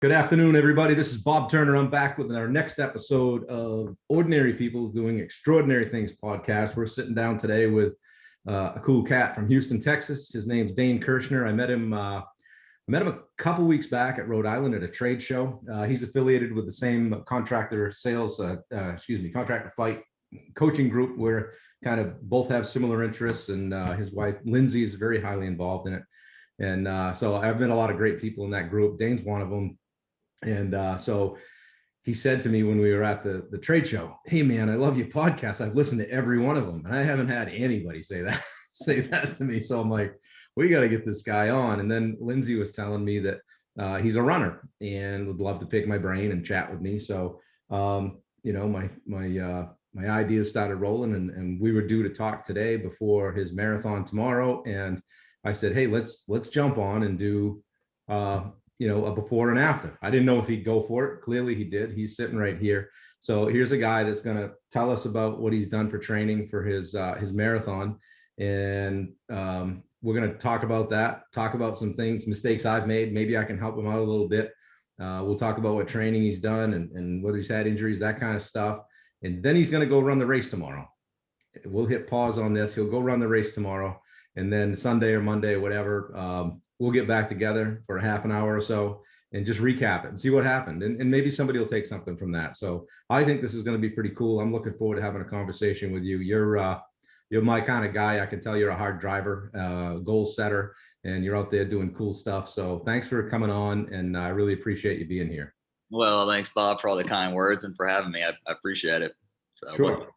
Good afternoon, everybody. This is Bob Turner. I'm back with our next episode of Ordinary People Doing Extraordinary Things podcast. We're sitting down today with a cool cat from Houston, Texas. His name's Dane Kirshner. I met him a couple weeks back at Rhode Island at a trade show. He's affiliated with the same contractor fight coaching group where kind of both have similar interests. And his wife, Lindsay, is very highly involved in it. And so I've met a lot of great people in that group. Dane's one of them. And so he said to me when we were at the trade show, "Hey man, I love your podcast. I've listened to every one of them, and I haven't had anybody say that say that to me." So I'm like, we got to get this guy on. And then Lindsay was telling me that he's a runner and would love to pick my brain and chat with me. So my ideas started rolling, and we were due to talk today before his marathon tomorrow. And I said, "Hey, let's jump on and do a before and after." I didn't know if he'd go for it. Clearly he did. He's sitting right here. So here's a guy that's going to tell us about what he's done for training for his marathon. And we're going to talk about that, talk about some things, mistakes I've made. Maybe I can help him out a little bit. We'll talk about what training he's done and whether he's had injuries, that kind of stuff. And then he's going to go run the race tomorrow. We'll hit pause on this. He'll go run the race tomorrow. And then Sunday or Monday or whatever, we'll get back together for a half an hour or so and just recap it and see what happened. And maybe somebody will take something from that. So I think this is going to be pretty cool. I'm looking forward to having a conversation with you. You're my kind of guy. I can tell you're a hard driver, goal setter, and you're out there doing cool stuff. So thanks for coming on, and I really appreciate you being here. Well, thanks, Bob, for all the kind words and for having me. I appreciate it. So sure.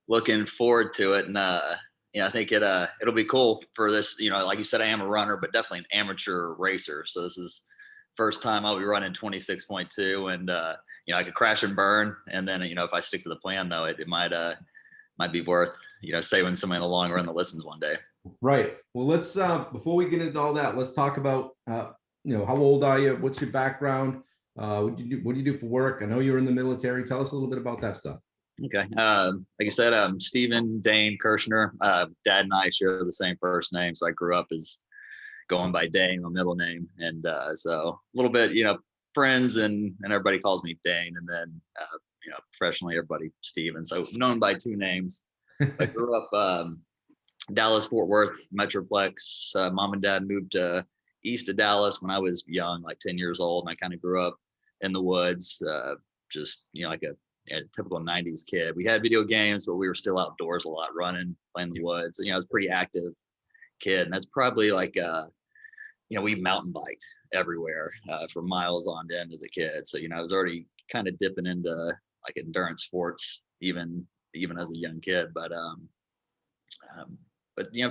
Looking forward to it. And, I think it'll be cool for this. Like you said, I am a runner, but definitely an amateur racer. So this is first time I'll be running 26.2, and I could crash and burn. And then if I stick to the plan, though, it might be worth saving somebody in the long run that listens one day. Right. Well, let's before we get into all that, let's talk about how old are you? What's your background? What do you do for work? I know you're in the military. Tell us a little bit about that stuff. Okay. Like I said, I'm Stephen Dane Kirshner. Dad and I share the same first name. So I grew up as going by Dane, my middle name. And so a little bit, friends and everybody calls me Dane. And then, professionally, everybody Stephen. So known by two names. I grew up Dallas, Fort Worth, Metroplex. Mom and dad moved east of Dallas when I was young, like 10 years old. And I kind of grew up in the woods, like a typical 90s kid. We had video games, but we were still outdoors a lot, running, playing in the woods. I was a pretty active kid. And that's probably like, we mountain biked everywhere for miles on end as a kid. So, I was already kind of dipping into like endurance sports, even as a young kid. But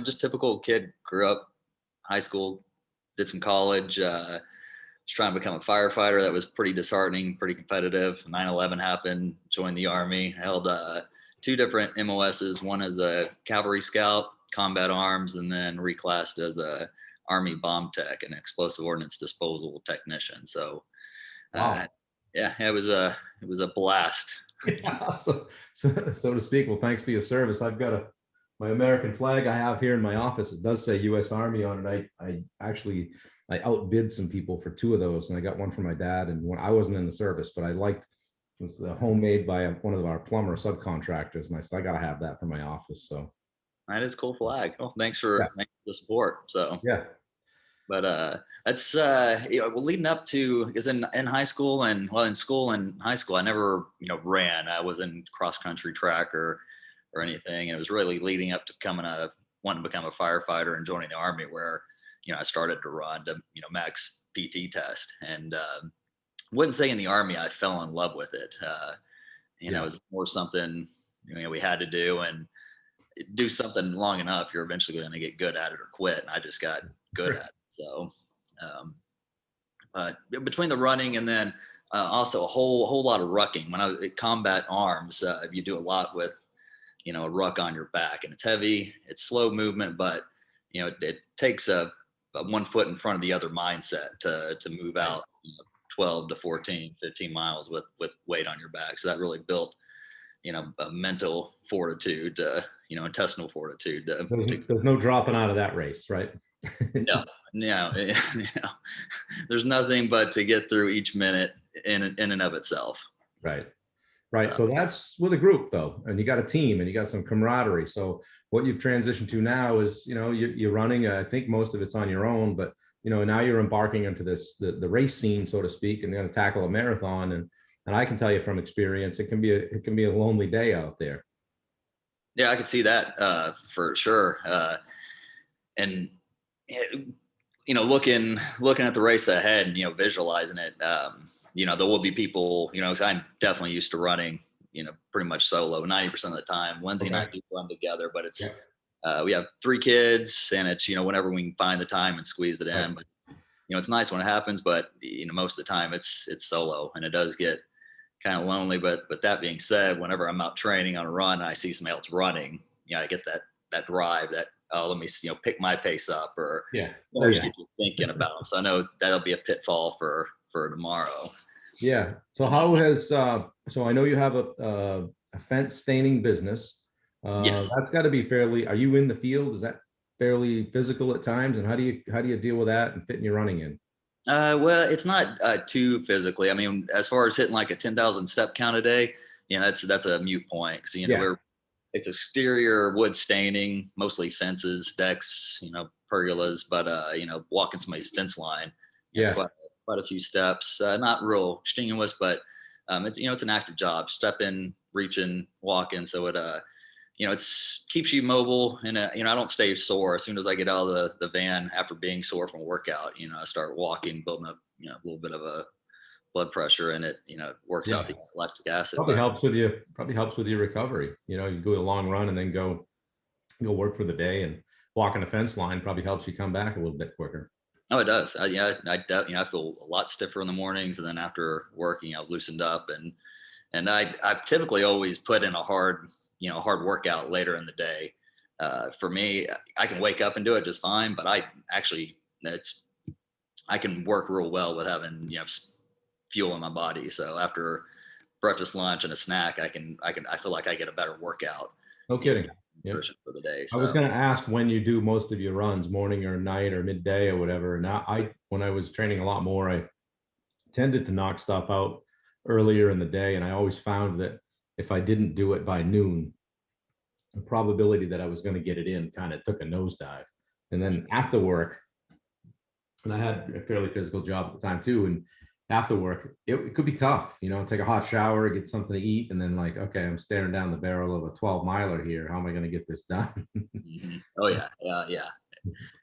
just typical kid, grew up, high school, did some college, was trying to become a firefighter. That was pretty disheartening, pretty competitive. 9/11 happened, joined the Army, held two different MOSs, one as a cavalry scout, combat arms, and then reclassed as a Army bomb tech and explosive ordnance disposal technician. So, wow. It was a blast. Yeah, so to speak. Well, thanks for your service. I've got my American flag I have here in my office. It does say U.S. Army on it. I outbid some people for two of those, and I got one for my dad. And when I wasn't in the service, but it was homemade by one of our plumber subcontractors, and I said I got to have that for my office. So that is a cool flag. Well, thanks for the support. So yeah. But that's leading up to, because in high school in school and high school I never ran. I was in cross country track or anything, and it was really leading up to wanting to become a firefighter and joining the Army where I started to run to max PT test. And wouldn't say in the Army I fell in love with it. It was more something we had to do, and do something long enough, you're eventually going to get good at it or quit. And I just got good at it. So, but between the running and then also a whole lot of rucking. When I was at combat arms, you do a lot with, a ruck on your back, and it's heavy, it's slow movement, but it takes a 1 foot in front of the other mindset to move out 12 to 14, 15 miles with weight on your back. So that really built, a mental fortitude, intestinal fortitude. There's no dropping out of that race, right? No, there's nothing but to get through each minute in and of itself. Right. Right. So that's with a group though, and you got a team and you got some camaraderie. So what you've transitioned to now is, you're running, I think most of it's on your own, but now you're embarking into this, the race scene, so to speak, and you're going to tackle a marathon. And I can tell you from experience, it can be a lonely day out there. Yeah, I could see that for sure. And looking at the race ahead and visualizing it, there will be people, 'cause I'm definitely used to running, pretty much solo 90% of the time. Lindsay and I do run together, but it's we have 3 kids, and it's whenever we can find the time and squeeze it in. But it's nice when it happens, but most of the time it's solo, and it does get kind of lonely. But that being said, whenever I'm out training on a run and I see somebody else running, I get that drive, that let me pick my pace up, or just get you thinking about them. So I know that'll be a pitfall for tomorrow. Yeah. So how has so I know you have a fence staining business. Yes. That's got to be fairly. Are you in the field? Is that fairly physical at times? And how do you deal with that and fitting your running in? Well, it's not too physically. I mean, as far as hitting like a 10,000 step count a day, that's a mute point. So it's exterior wood staining, mostly fences, decks, pergolas, but walking somebody's fence line, it's quite a few steps. Not real strenuous, but it's an active job. Stepping, reaching, walking. So it it's keeps you mobile, and I don't stay sore. As soon as I get out of the van after being sore from a workout, I start walking, building up a little bit of a blood pressure, and it works out the lactic acid. Probably helps with your recovery. You go a long run and then go work for the day, and walking a fence line probably helps you come back a little bit quicker. Oh, it does. I feel a lot stiffer in the mornings, and then after working, I've loosened up, and I've typically always put in a hard workout later in the day. For me, I can wake up and do it just fine, but I can work real well with having fuel in my body. So after breakfast, lunch, and a snack, I feel like I get a better workout. No kidding. Nutrition for the day. So. I was going to ask when you do most of your runs, morning or night or midday or whatever. Now, when I was training a lot more, I tended to knock stuff out earlier in the day, and I always found that if I didn't do it by noon, the probability that I was going to get it in kind of took a nosedive. And then after work, and I had a fairly physical job at the time too, and after work, it could be tough, take a hot shower, get something to eat, and then like, okay, I'm staring down the barrel of a 12 miler here. How am I going to get this done? Oh yeah.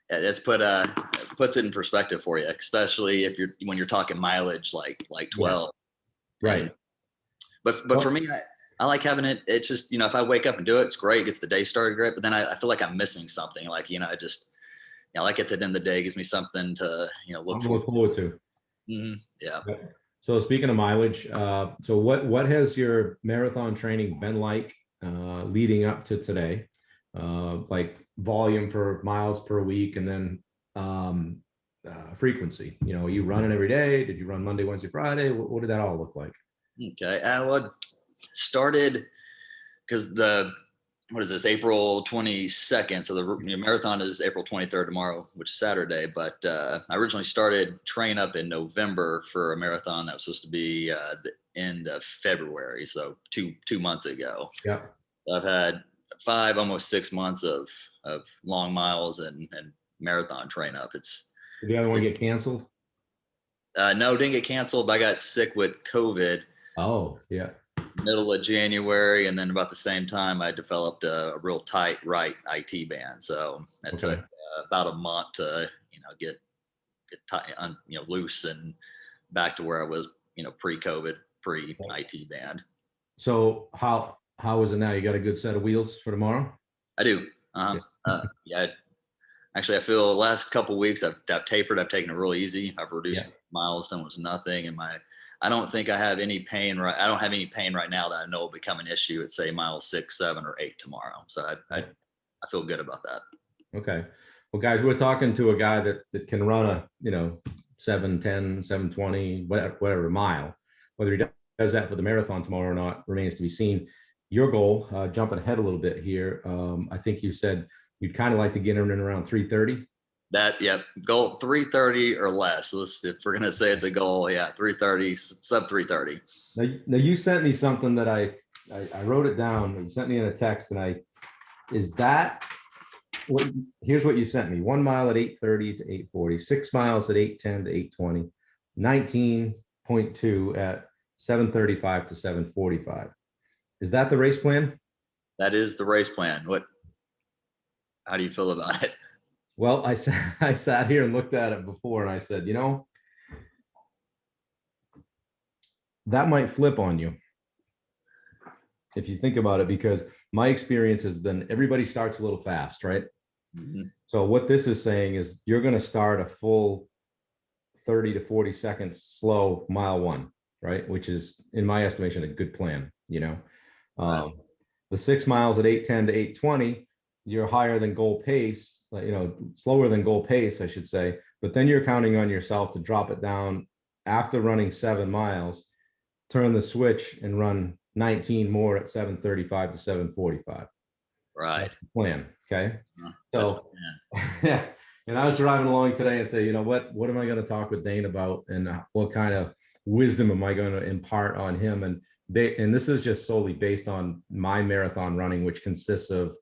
That's puts it in perspective for you, especially when you're talking mileage, like 12. Right. But for me, I like having it. It's just, if I wake up and do it, it's great. It gets the day started great. But then I feel like I'm missing something. Like, I like at the end of the day, it gives me something to, look forward to. Mm-hmm. Yeah. So speaking of mileage, so what has your marathon training been like leading up to today? Like volume for miles per week, and then frequency. Are you running every day? Did you run Monday, Wednesday, Friday? What did that all look like? Okay. Well, started because what is this, April 22nd? So the marathon is April 23rd tomorrow, which is Saturday. But I originally started train up in November for a marathon that was supposed to be the end of February. So two months ago. Yeah. I've had 5, almost 6 months of long miles and marathon train up. Did the other one get canceled? No, didn't get canceled, but I got sick with COVID. Oh, yeah. Middle of January, and then about the same time I developed a real tight right IT band. So it took about a month to get tight, loose and back to where I was pre-COVID, pre-IT band. So how is it now? You got a good set of wheels for tomorrow? I do. Yeah. Actually, I feel the last couple of weeks I've tapered. I've taken it real easy. I've reduced miles, done was nothing, and I don't think I have any pain. I don't have any pain right now that I know will become an issue at say miles 6, 7, or 8 tomorrow. So I feel good about that. Okay. Well, guys, we're talking to a guy that can run a 7:10, 7:20, whatever mile. Whether he does that for the marathon tomorrow or not remains to be seen. Your goal, jumping ahead a little bit here, I think you said you'd kind of like to get in around 3:30. That, yep, goal 3:30 or less. If we're gonna say it's a goal, yeah, 3:30, sub 3:30. Now you sent me something that I wrote it down. You sent me in a text, and is that what? Here's what you sent me: 1 mile at 8:30 to 8:40, 6 miles at 8:10 to 8:20, 19.2 at 7:35 to 7:45. Is that the race plan? That is the race plan. How do you feel about it? Well, I sat here and looked at it before, and I said, that might flip on you if you think about it, because my experience has been everybody starts a little fast, right? Mhm. So what this is saying is you're going to start a full 30 to 40 seconds slow mile one, right? Which is, in my estimation, a good plan. Right. The 6 miles at 8:10 to 8:20, you're higher than goal pace, slower than goal pace, I should say. But then you're counting on yourself to drop it down after running 7 miles, turn the switch and run 19 more at 7:35 to 7:45. Right. That's the plan. Okay. That's the So, plan. yeah. And I was driving along today and say, what am I going to talk with Dane about, and what kind of wisdom am I going to impart on him? And this is just solely based on my marathon running, which consists of,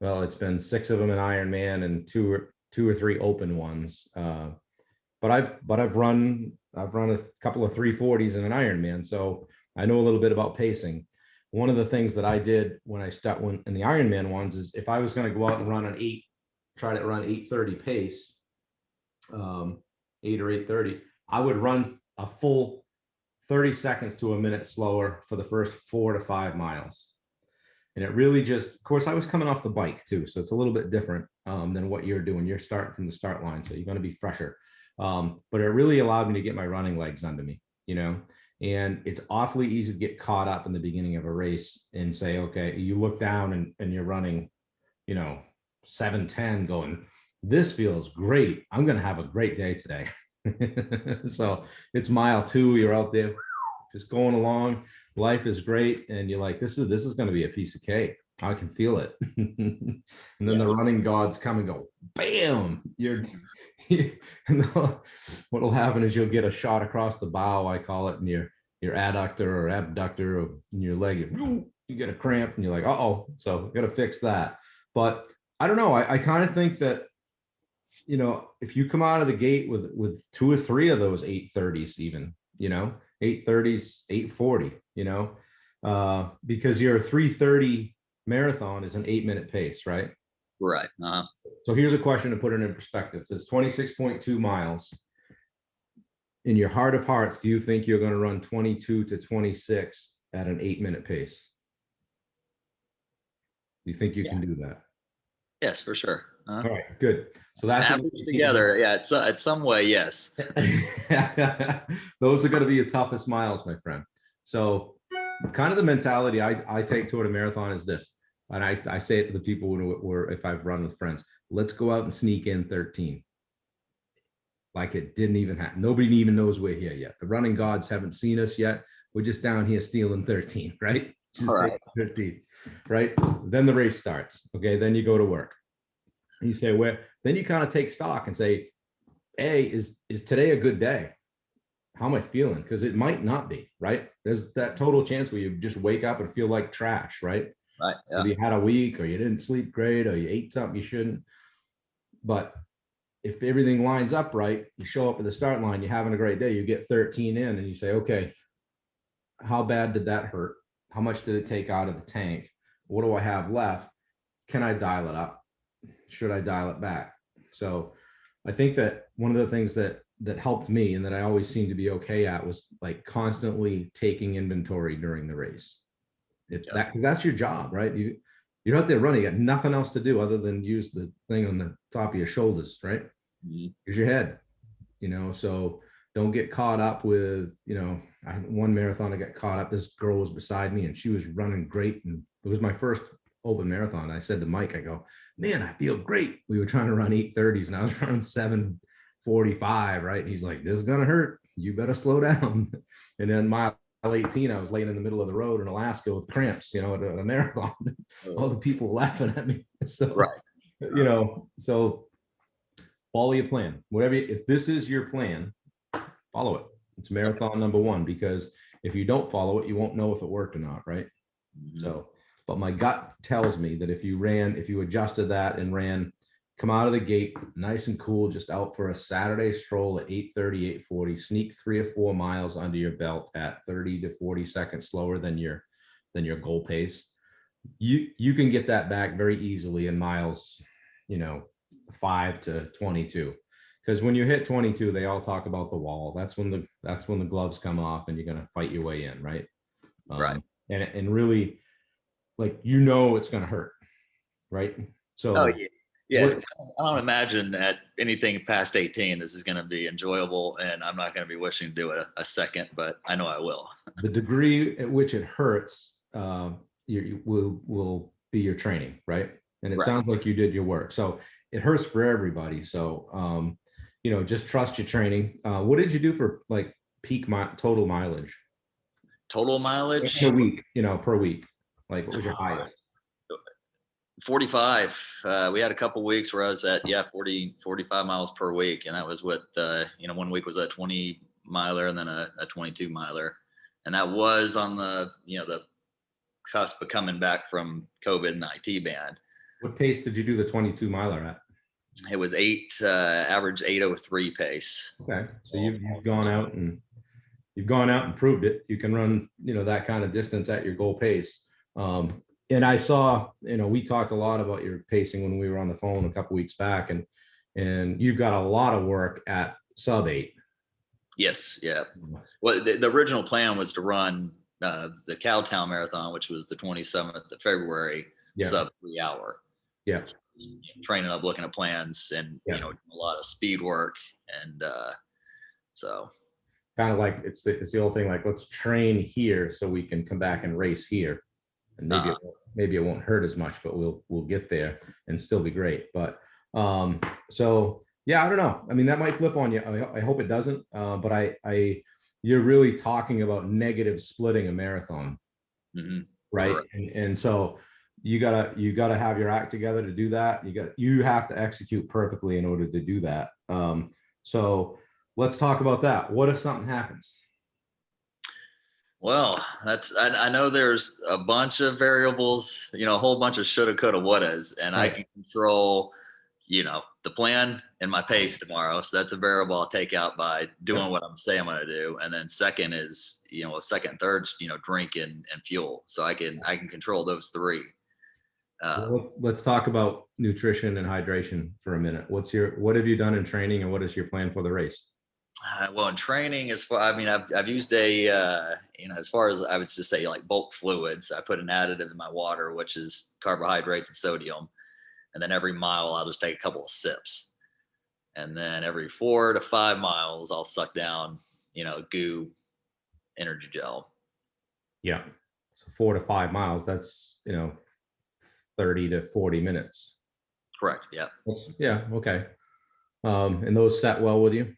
well, it's been 6 of them in Ironman and two or three open ones. But I've run a couple of 340s in an Ironman, so I know a little bit about pacing. One of the things that I did when in the Ironman ones is, if I was going to go out and try to run 8:30 pace, 8 or 8:30, I would run a full 30 seconds to a minute slower for the first 4 to 5 miles. And it really just, of course, I was coming off the bike too, so it's a little bit different than what you're doing. You're starting from the start line, so you're going to be fresher. But it really allowed me to get my running legs under me, and it's awfully easy to get caught up in the beginning of a race and say, okay, you look down and you're running, 7:10, going, this feels great. I'm going to have a great day today. So it's mile 2, you're out there just going along. Life is great. And you're like, this is going to be a piece of cake. I can feel it. And then the running gods come and go, bam, and what'll happen is you'll get a shot across the bow, I call it, in your adductor or abductor in your leg. You get a cramp and you're like, uh-oh, so got to fix that. But I don't know. I kind of think that, if you come out of the gate with 2 or 3 of those 8:30s, even, 8:30s, 8:40, because your 3:30 marathon is an 8-minute pace, right? Right. So here's a question to put it in perspective. It's 26.2 miles. In your heart of hearts, do you think you're going to run 22 to 26 at an 8-minute pace? Do you think you can do that? Yes, for sure. All right, good. So that's average together. Yeah, it's some way. Yes. Those are going to be your toughest miles, my friend. So kind of the mentality I take toward a marathon is this. And I say it to the people if I've run with friends, let's go out and sneak in 13. Like it didn't even happen. Nobody even knows we're here yet. The running gods haven't seen us yet. We're just down here stealing 13, right? Just All right. 13, right? Then the race starts. Okay, then you go to work. You say, then you kind of take stock and say, hey, is today a good day? How am I feeling? Because it might not be, right? There's that total chance where you just wake up and feel like trash, right? Right. Yeah. Maybe you had a week, or you didn't sleep great, or you ate something you shouldn't. But if everything lines up right, you show up at the start line, you're having a great day, you get 13 in, and you say, okay, how bad did that hurt? How much did it take out of the tank? What do I have left? Can I dial it up? Should I dial it back? So I think that one of the things that helped me, and that I always seemed to be okay at, was like constantly taking inventory during the race. Because that's your job, right? You're out there running, you got nothing else to do other than use the thing on the top of your shoulders, right? Mm-hmm. Here's your head, so don't get caught up with, one marathon I got caught up. This girl was beside me and she was running great. And it was my first open marathon. I said to Mike, I go, man, I feel great. We were trying to run 8:30s and I was running 7:45, right? And he's like, this is going to hurt. You better slow down. And then mile 18, I was laying in the middle of the road in Alaska with cramps, at a marathon. All the people laughing at me. So, right. so follow your plan. Whatever, if this is your plan, follow it. It's marathon number one, because if you don't follow it, you won't know if it worked or not, right? Mhm. So, but my gut tells me that if you adjusted that and ran, come out of the gate nice and cool, just out for a Saturday stroll at 8:30, 8:40, sneak 3 or 4 miles under your belt at 30 to 40 seconds slower than your goal pace, you can get that back very easily in miles, 5 to 22. Because when you hit 22, they all talk about the wall. That's when the gloves come off and you're going to fight your way in, right? Right. And really, like, it's going to hurt, right? Oh So yeah. Yeah, what I don't imagine at anything past 18 this is going to be enjoyable, and I'm not going to be wishing to do it a second, but I know I will. the degree at which it hurts, will be your training, right? And it Right. sounds like you did your work. So it hurts for everybody. So just trust your training. What did you do for like total mileage Total in mileage, a week? Per week, like what was your highest? 45. We had a couple weeks where I was at 40, 45 miles per week, and that was with 1 week was a 20 miler and then a 22 miler, and that was on the cusp of coming back from COVID and the IT ban. What pace did you do the 22 miler at? It was average 8:03 pace. Okay, so you've gone out and proved it. You can run, that kind of distance at your goal pace. And I saw, we talked a lot about your pacing when we were on the phone a couple weeks back, and you've got a lot of work at sub 8. Yes, yeah. Well, the original plan was to run the Cowtown Marathon, which was the 27th of February, Yeah. sub 3 hour. Yeah. So, training up, looking at plans, and Yeah. a lot of speed work, and so Kind of like it's the old thing, like, let's train here so we can come back and race here, and maybe it won't hurt as much, but we'll get there and still be great. But so yeah, I don't know. I mean, that might flip on you. I hope it doesn't. But you're really talking about negative splitting a marathon, right? Correct. And so you gotta have your act together to do that. You have to execute perfectly in order to do that. So let's talk about that. What if something happens? Well, I know there's a bunch of variables, a whole bunch of shoulda, coulda, wouldas, and I Right. can control, the plan and my pace tomorrow. So that's a variable I'll take out by doing what I'm saying I'm going to do. And then second is, second and third, drink and fuel. So I can control those three. Well, let's talk about nutrition and hydration for a minute. What have you done in training, and what is your plan for the race? Well, in training, I've used as far as I would just say, like bulk fluids. I put an additive in my water, which is carbohydrates and sodium. And then every mile, I'll just take a couple of sips. And then every 4 to 5 miles, I'll suck down, goo energy gel. Yeah. So 4 to 5 miles, that's, 30 to 40 minutes. Correct. Yeah. Yeah. Okay. And those set well with you?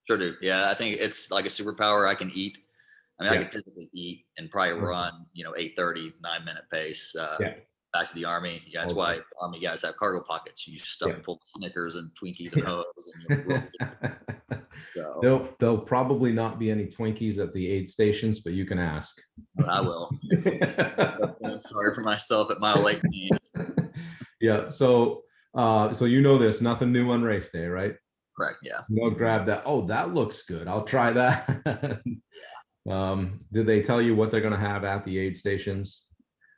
Sure do. Yeah. I think it's like a superpower. I can eat. I mean, Yeah. I can physically eat and probably run, 8:30, 9-minute pace. Yeah. Back to the Army. Yeah, that's why Army guys have cargo pockets. You stuff them full of Snickers and Twinkies and Hoes, and So there'll probably not be any Twinkies at the aid stations, but you can ask. I will. Sorry for myself at mile 18. Yeah. So there's nothing new on race day, right? Correct. Yeah. You'll grab that. Oh, that looks good. I'll try that. Did they tell you what they're going to have at the aid stations?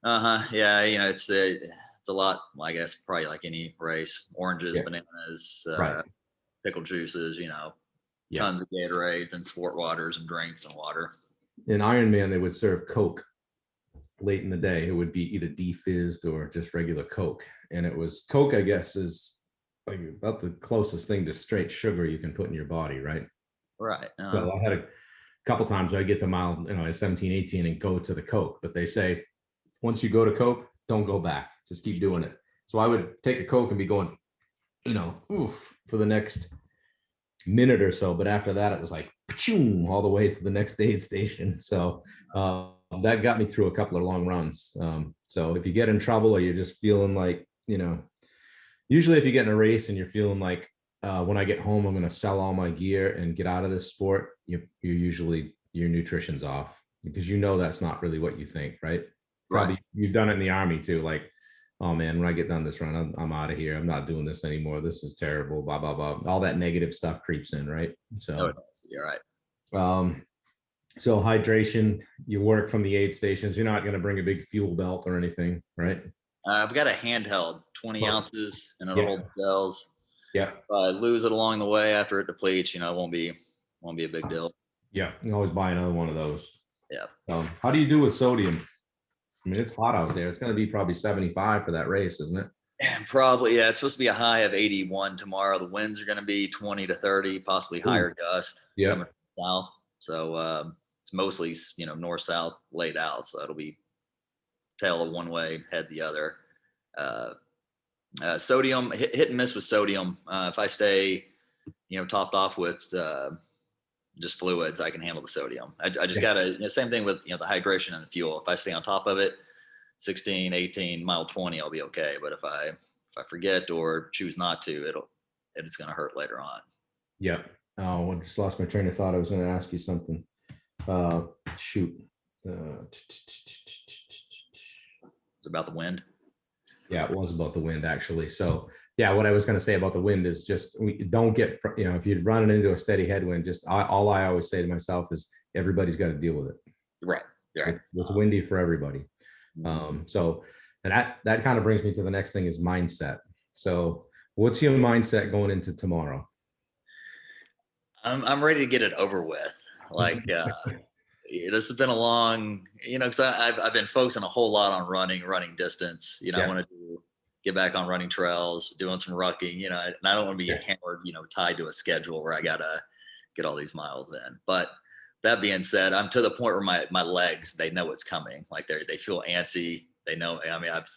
Yeah. It's a lot. I guess probably like any race: oranges, bananas, Right. pickle juices. Tons of Gatorades and sport waters and drinks and water. In Ironman, they would serve Coke late in the day. It would be either defizzed or just regular Coke. And it was Coke, I guess, is like about the closest thing to straight sugar you can put in your body, right? Right. So I had a couple times where I get to mile, 17, 18 and go to the Coke. But they say, once you go to Coke, don't go back. Just keep doing it. So I would take a Coke and be going, for the next minute or so. But after that, it was like all the way to the next aid station. So that got me through a couple of long runs. So if you get in trouble or you're just feeling like, usually if you get in a race and you're feeling like when I get home, I'm going to sell all my gear and get out of this sport. You usually your nutrition's off because you know that's not really what you think, right? Right. Probably you've done it in the army too. Like, oh man, when I get done this run, I'm out of here. I'm not doing this anymore. This is terrible. Blah blah blah. All that negative stuff creeps in, right? Oh, So, you're right. um, so hydration. You work from the aid stations. You're not going to bring a big fuel belt or anything, right? I've got a handheld, 20 Oh, ounces, and it'll yeah, hold the gels. yeah, If I lose it along the way after it depletes, it won't be a big deal. yeah. You can always buy another one of those. Yeah. How do you do with sodium? I mean, it's hot out there. It's going to be probably 75 for that race, isn't it? And probably, yeah, it's supposed to be a high of 81 tomorrow. The winds are going to be 20 to 30, possibly higher gust Yeah. coming from south. So it's mostly, north south laid out. So it'll be tail of one way, head the other. Uh, Sodium, hit and miss with sodium. If I stay, topped off with just fluids, I can handle the sodium. I just Yeah. gotta, same thing with, the hydration and the fuel. If I stay on top of it, 16, 18, mile 20, I'll be okay. But if I forget or choose not to, it's going to hurt later on. Yeah. Oh, I just lost my train of thought. I was going to ask you something. Shoot. It's about the wind. Yeah, it was about the wind actually. So yeah, what I was going to say about the wind is just we don't get, if you're running into a steady headwind, just all I always say to myself is everybody's got to deal with it. Right. Right. It's windy for everybody. So, and that kind of brings me to the next thing is mindset. So what's your mindset going into tomorrow? I'm ready to get it over with. Like, this has been a long, because I've been focusing a whole lot on running distance. I want to get back on running trails, doing some rucking, and I don't want to be hammered, tied to a schedule where I gotta get all these miles in. But that being said, I'm to the point where my legs, they know it's coming. Like they feel antsy. They know. I mean, I've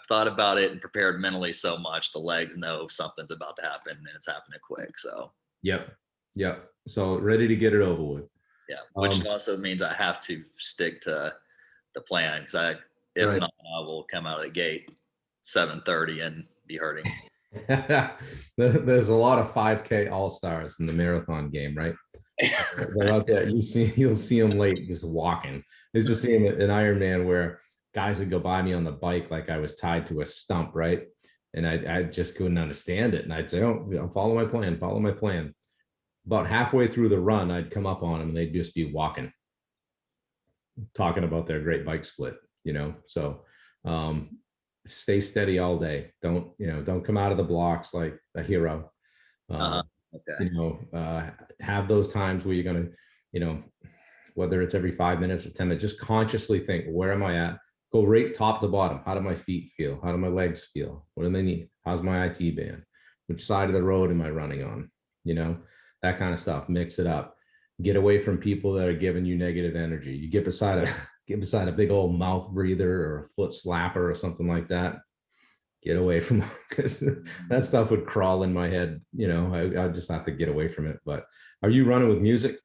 thought about it and prepared mentally so much. The legs know something's about to happen and it's happening quick. So. Yep. So ready to get it over with. Yeah, which also means I have to stick to the plan because if not, I will come out of the gate 7:30 and be hurting. There's a lot of 5K all-stars in the marathon game, right? They're out there. You'll see them late just walking. I used to see him at an Ironman where guys would go by me on the bike like I was tied to a stump, right? And I just couldn't understand it. And I'd say, oh, follow my plan. About halfway through the run, I'd come up on them and they'd just be walking, talking about their great bike split, So stay steady all day. Don't come out of the blocks like a hero. Okay. Have those times where you're going to, whether it's every 5 minutes or 10 minutes, just consciously think, where am I at? Go right top to bottom. How do my feet feel? How do my legs feel? What do they need? How's my IT band? Which side of the road am I running on? That kind of stuff. Mix it up. Get away from people that are giving you negative energy. You get beside a big old mouth breather or a foot slapper or something like that. Get away from them because that stuff would crawl in my head. I just have to get away from it. But are you running with music?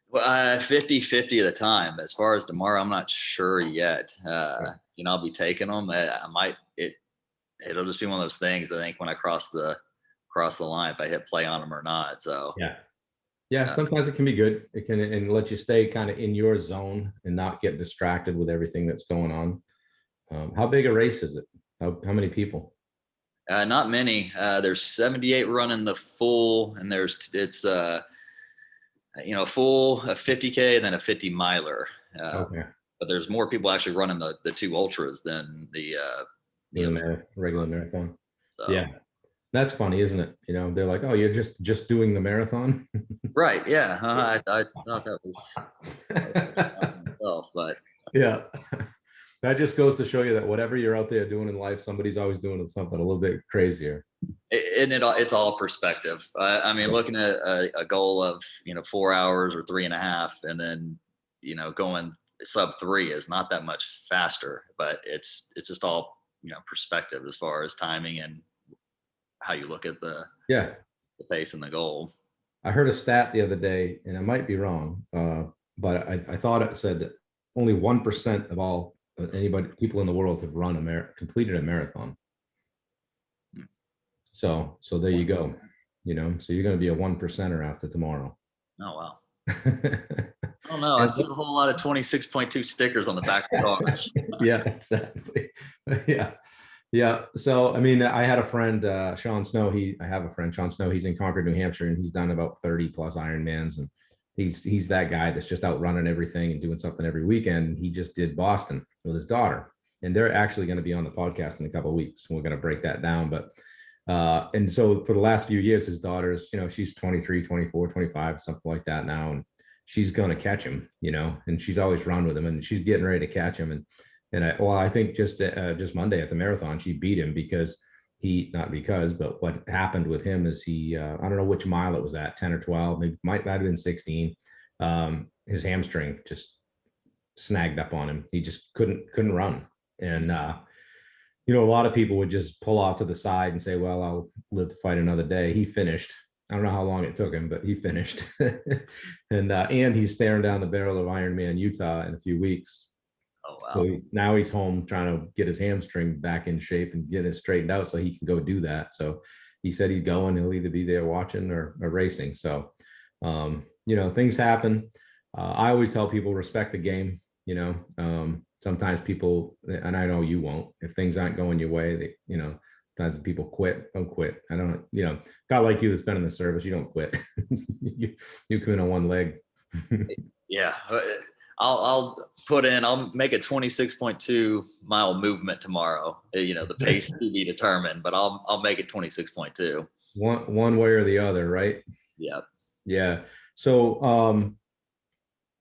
Well, 50-50 of the time. As far as tomorrow, I'm not sure yet. I'll be taking them. It'll just be one of those things. I think when I cross the line, if I hit play on them or not. So yeah. Sometimes it can be good. It can and let you stay kind of in your zone and not get distracted with everything that's going on. How big a race is it? How many people? Not many. There's 78 running the full, and it's full, a 50K, and then a 50 miler. Okay. But there's more people actually running the two ultras than the regular marathon. So. Yeah. That's funny, isn't it? They're like, oh, you're just doing the marathon. Right. Yeah. I thought that was myself, but yeah. That just goes to show you that whatever you're out there doing in life, somebody's always doing something a little bit crazier. It's all perspective. I mean, looking at a goal of 4 hours or 3.5, and then going sub 3 is not that much faster, but it's just all perspective as far as timing and how you look at the pace and the goal. I heard a stat the other day, and I might be wrong, but I thought it said that only 1% of all people in the world have completed a marathon. So there you go. So you're going to be a 1%er after tomorrow. Oh, wow. I don't know. I see a whole lot of 26.2 stickers on the back of cars. Yeah, exactly. Yeah. Yeah. So, I mean, I had a friend, Sean Snow. I have a friend, Sean Snow. He's in Concord, New Hampshire, and he's done about 30 plus Ironmans. And he's that guy that's just out running everything and doing something every weekend. He just did Boston with his daughter, and they're actually going to be on the podcast in a couple of weeks. We're going to break that down. But, and so for the last few years, his daughter's, she's 23, 24, 25, something like that now. And she's going to catch him, and she's always run with him, and she's getting ready to catch him. And I think just Monday at the marathon, she beat him because but what happened with him is I don't know which mile it was at, 10 or 12, maybe might have been 16. His hamstring just snagged up on him. He just couldn't run. And, a lot of people would just pull off to the side and say, well, I'll live to fight another day. He finished. I don't know how long it took him, but he finished. And he's staring down the barrel of Ironman Utah in a few weeks. Oh, wow. So now he's home trying to get his hamstring back in shape and get it straightened out so he can go do that. So he said he's going. He'll either be there watching or racing. So, things happen. I always tell people respect the game. Sometimes people, and I know you won't, if things aren't going your way, sometimes people quit. Don't quit. I don't, guy like you that's been in the service, you don't quit. you come in on one leg. Yeah. I'll make a 26.2 mile movement tomorrow. The pace to be determined, but I'll make it 26.2. One way or the other, right? Yeah. Yeah. So,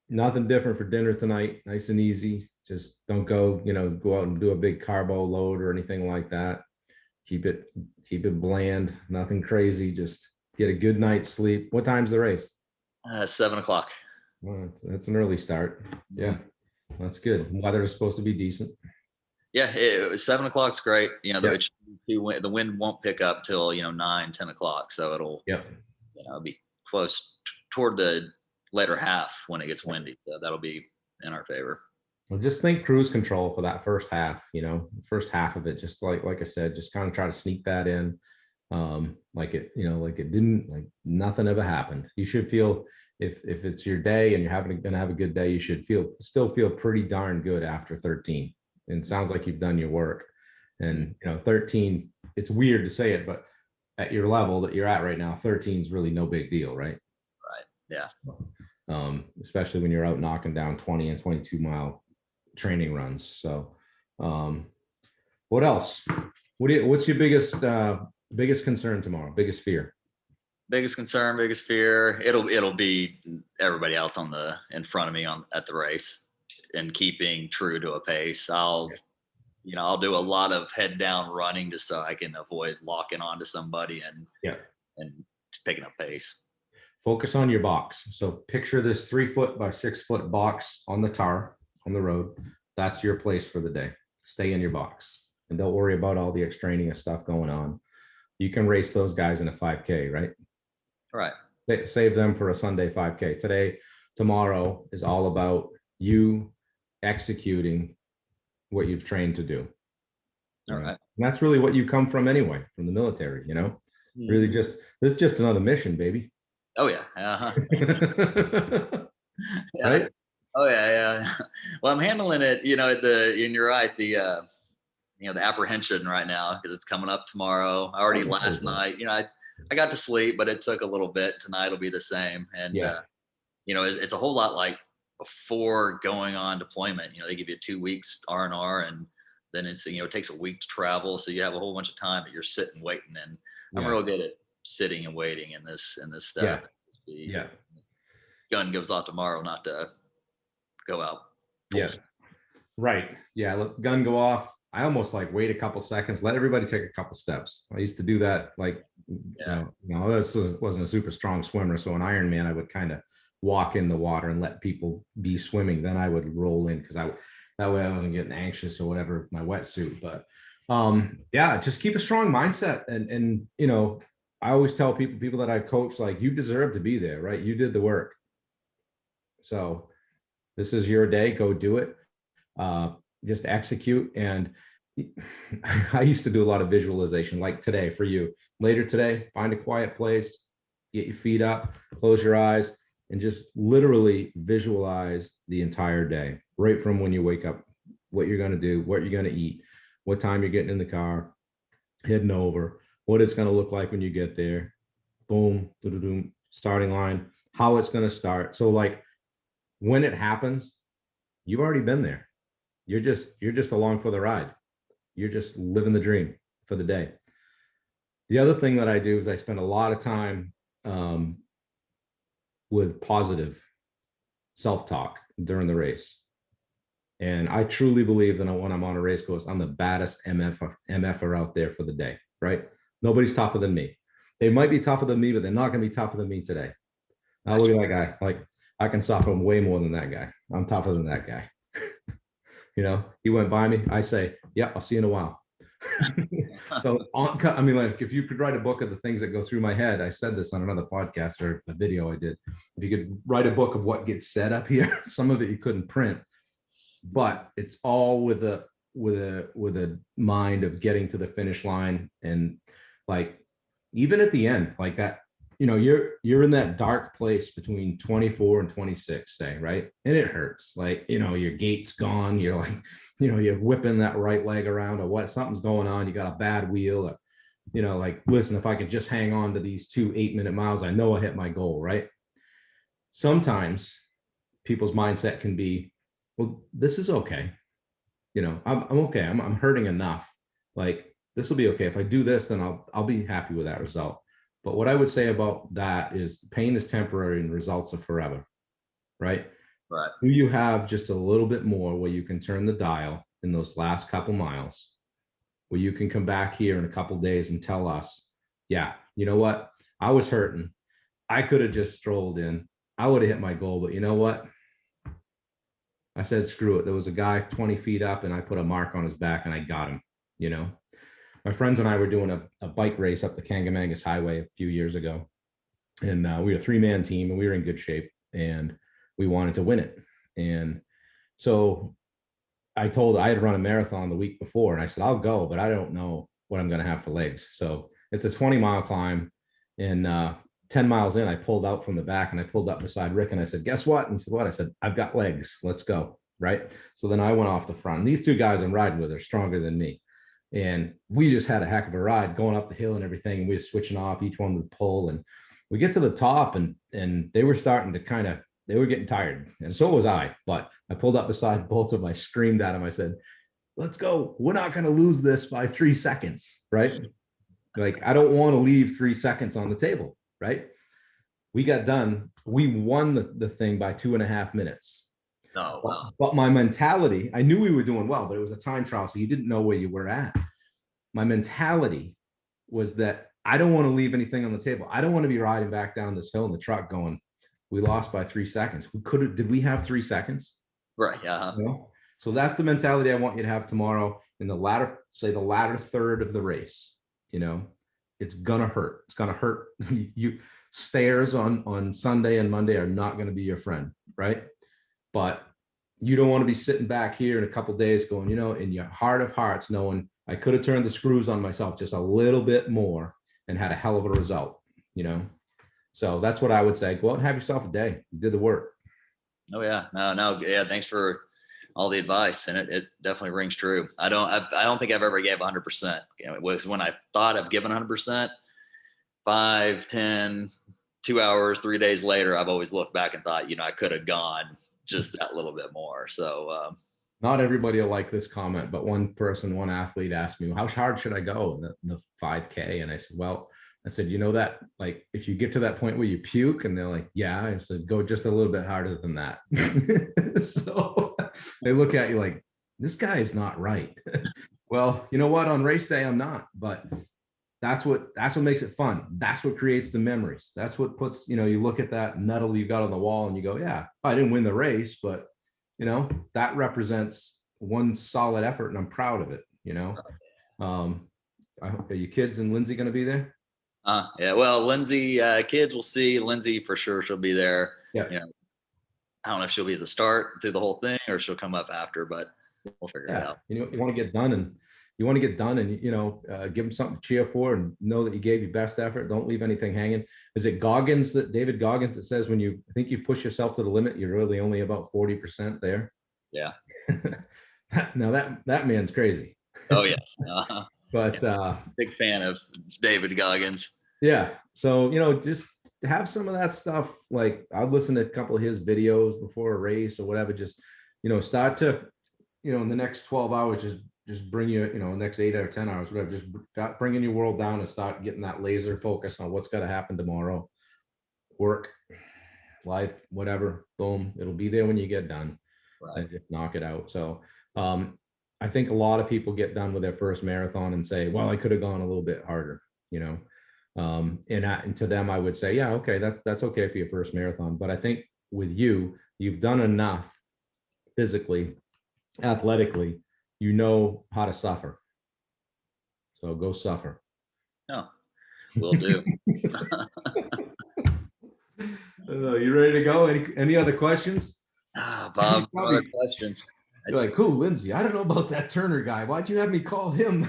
nothing different for dinner tonight. Nice and easy. Just don't go out and do a big carbo load or anything like that. Keep it bland. Nothing crazy. Just get a good night's sleep. What time's the race? 7:00. Well, that's an early start. Yeah, that's good. Weather is supposed to be decent. Yeah, it was 7:00's great. The wind won't pick up till 9, 10 o'clock. So it'll be close toward the later half when it gets windy. So that'll be in our favor. Well, just think cruise control for that first half. First half of it, just like I said, just kind of try to sneak that in, like it didn't, like nothing ever happened. You should feel. If it's your day and you're going to have a good day, you should still feel pretty darn good after 13. And it sounds like you've done your work. And 13, it's weird to say it, but at your level that you're at right now, 13 is really no big deal, right? Right. Yeah. Especially when you're out knocking down 20 and 22 mile training runs. So, what else? What's your biggest concern tomorrow? Biggest fear? Biggest concern, biggest fear. It'll be everybody else in front of me at the race and keeping true to a pace. I'll do a lot of head down running just so I can avoid locking onto somebody and picking up pace. Focus on your box. So picture this 3 foot by 6 foot box on the tar on the road. That's your place for the day. Stay in your box and don't worry about all the extraneous stuff going on. You can race those guys in a 5K, right? Right. Save them for a Sunday 5K. Tomorrow is all about you executing what you've trained to do. All right. And that's really what you come from anyway, from the military, really this is just another mission, baby. Oh yeah. Uh-huh. Yeah. Right. Oh yeah. Well, I'm handling it, and you're right. The apprehension right now, because it's coming up tomorrow. I already last night, I got to sleep, but it took a little bit. Tonight will be the same. And, it's a whole lot like before going on deployment. They give you 2 weeks R&R, and then it takes a week to travel. So you have a whole bunch of time that you're sitting waiting. And I'm real good at sitting and waiting in this stuff. Gun goes off tomorrow, not to go out. Yeah. Right. Yeah. Let the gun go off. I almost wait a couple seconds, let everybody take a couple steps. I used to do that. I wasn't a super strong swimmer. So an Ironman, I would kind of walk in the water and let people be swimming. Then I would roll in because that way I wasn't getting anxious or whatever, my wetsuit. But just keep a strong mindset. And I always tell people that I coach, you deserve to be there, right? You did the work. So this is your day, go do it. Just execute. And I used to do a lot of visualization, like today for you. Later today, find a quiet place, get your feet up, close your eyes, and just literally visualize the entire day, right from when you wake up, what you're going to do, what you're going to eat, what time you're getting in the car, heading over, what it's going to look like when you get there. Boom, starting line, how it's going to start. So like when it happens, you've already been there. You're just along for the ride. You're just living the dream for the day. The other thing that I do is I spend a lot of time with positive self-talk during the race. And I truly believe that when I'm on a race course, I'm the baddest MFer out there for the day, right? Nobody's tougher than me. They might be tougher than me, but they're not going to be tougher than me today. Now look at that guy. Like I can suffer way more than that guy. I'm tougher than that guy. He went by me. I say, yeah, I'll see you in a while. So I mean, like if you could write a book of the things that go through my head, I said this on another podcast or a video I did. If you could write a book of what gets said up here, some of it you couldn't print, but it's all with a mind of getting to the finish line. And like even at the end, like that, you're in that dark place between 24 and 26, say, right? And it hurts. Like, your gait's gone. You're like, you're whipping that right leg around or what, something's going on. You got a bad wheel. Or, like, listen, if I could just hang on to these 2 8-minute miles, I know I hit my goal, right? Sometimes people's mindset can be, well, this is okay. I'm okay. I'm hurting enough. Like, this will be okay. If I do this, then I'll be happy with that result. But what I would say about that is pain is temporary and results are forever, right? Right. Do you have just a little bit more where you can turn the dial in those last couple miles, where you can come back here in a couple days and tell us, yeah, you know what? I was hurting. I could have just strolled in. I would have hit my goal, but you know what? I said, screw it. There was a guy 20 feet up and I put a mark on his back and I got him. My friends and I were doing a bike race up the Kangamangas Highway a few years ago. And we were a 3-man team and we were in good shape and we wanted to win it. And so I had run a marathon the week before and I said, I'll go, but I don't know what I'm going to have for legs. So it's a 20-mile climb. And 10 miles in, I pulled out from the back and I pulled up beside Rick and I said, guess what? And he said, what? I said, I've got legs. Let's go. Right. So then I went off the front. And these 2 guys I'm riding with are stronger than me. And we just had a heck of a ride going up the hill and everything. And we were switching off, each one would pull. And we get to the top and they were starting to they were getting tired. And so was I. But I pulled up beside both of them. I screamed at them. I said, let's go. We're not going to lose this by 3 seconds. Right. Like, I don't want to leave 3 seconds on the table. Right. We got done. We won the thing by 2.5 minutes. Oh, wow. But my mentality, I knew we were doing well, but it was a time trial. So you didn't know where you were at. My mentality was that I don't want to leave anything on the table. I don't want to be riding back down this hill in the truck going, we lost by 3 seconds. Did we have 3 seconds? Right. Yeah. So that's the mentality I want you to have tomorrow in the latter third of the race. It's going to hurt. It's going to hurt. Stairs on Sunday and Monday are not going to be your friend. Right. But you don't want to be sitting back here in a couple of days going, in your heart of hearts, knowing I could have turned the screws on myself just a little bit more and had a hell of a result, So that's what I would say. Go out and have yourself a day. You did the work. Oh yeah. No. Yeah. Thanks for all the advice. And it definitely rings true. I don't think I've ever gave 100%. It was when I thought of giving 100%, 5, 10, 2 hours, 3 days later, I've always looked back and thought, I could have gone just that little bit more. So not everybody will like this comment, but one athlete asked me, how hard should I go in the 5K? And I said, that, like, if you get to that point where you puke, and they're like, yeah, I said, go just a little bit harder than that. So they look at you like, this guy is not right. Well, you know what? On race day, I'm not, but that's what makes it fun. That's what creates the memories. That's what puts, you look at that medal you got on the wall and you go, yeah, I didn't win the race, but that represents one solid effort and I'm proud of it. Are your kids and Lindsay going to be there? Yeah. Well, Lindsay, kids will see. Lindsay for sure. She'll be there. Yeah. I don't know if she'll be at the start through the whole thing or she'll come up after, but we'll figure it out. You want to get done and you want to get done, and give them something to cheer for, and know that you gave your best effort. Don't leave anything hanging. Is it David Goggins, that says when you think you push yourself to the limit, you're really only about 40% there? Yeah. Now that man's crazy. Oh yes. But big fan of David Goggins. yeah, so just have some of that stuff. Like, I'll listen to a couple of his videos before a race or whatever. Just start to in the next 12 hours, just bring you the next 8 or 10 hours, whatever, just start bringing your world down and start getting that laser focus on what's got to happen tomorrow. Work, life, whatever, boom, it'll be there when you get done. Right. And just knock it out. So I think a lot of people get done with their first marathon and say, well, I could have gone a little bit harder, and to them I would say, yeah, okay, that's okay for your first marathon. But I think with you've done enough physically, athletically, how to suffer. So go suffer. No, will do. You ready to go? Any other questions? Bob, other questions? You're like, who, Lindsay? I don't know about that Turner guy. Why'd you have me call him?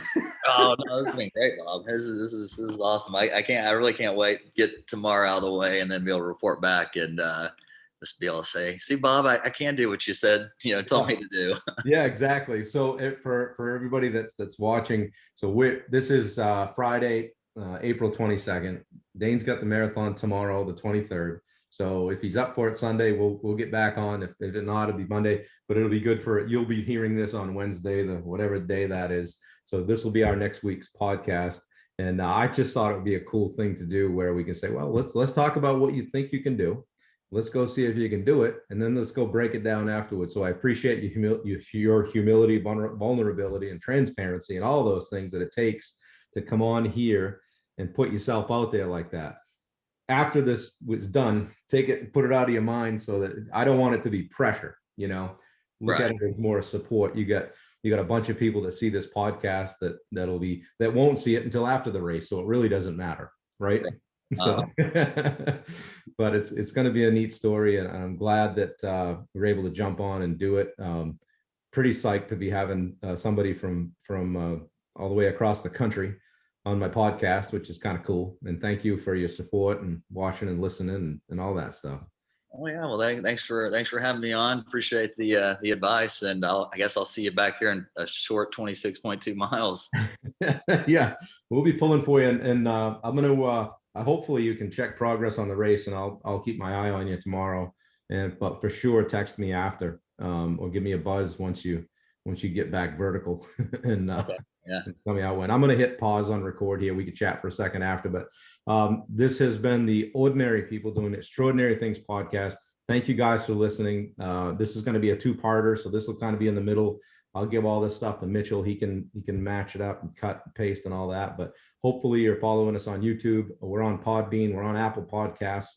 Oh no, this has been great, Bob. This is awesome. I really can't wait to get tomorrow out of the way and then be able to report back and just be able to say, see, Bob, I can't do what you said, told me to do. Yeah, exactly. So for everybody that's watching, so this is Friday, April 22nd. Dane's got the marathon tomorrow, the 23rd. So if he's up for it Sunday, we'll get back on. If not, it'll be Monday, but it'll be good you'll be hearing this on Wednesday, whatever day that is. So this will be our next week's podcast. And I just thought it would be a cool thing to do where we can say, well, let's talk about what you think you can do. Let's go see if you can do it. And then let's go break it down afterwards. So I appreciate your humility, vulnerability, and transparency, and all those things that it takes to come on here and put yourself out there like that. After this was done, take it and put it out of your mind, so that I don't want it to be pressure, look Right. at it as more support. You got a bunch of people that see this podcast that won't see it until after the race. So it really doesn't matter. Right. So, but it's going to be a neat story, and I'm glad that we're able to jump on and do it. Pretty psyched to be having somebody from all the way across the country on my podcast, which is kind of cool. And thank you for your support and watching and listening and all that stuff. Oh yeah, well, thanks for having me on. Appreciate the advice, and I guess I'll see you back here in a short 26.2 miles. Yeah, we'll be pulling for you, and I'm gonna. Hopefully you can check progress on the race, and I'll keep my eye on you tomorrow. But for sure, text me after, or give me a buzz once you get back vertical, and Okay. Yeah. tell me how it went. I'm going to hit pause on record here. We could chat for a second after, but this has been the Ordinary People Doing Extraordinary Things podcast. Thank you guys for listening. This is going to be a two-parter, so this will kind of be in the middle. I'll give all this stuff to Mitchell. He can match it up and cut and paste and all that. But hopefully you're following us on YouTube. We're on Podbean. We're on Apple Podcasts.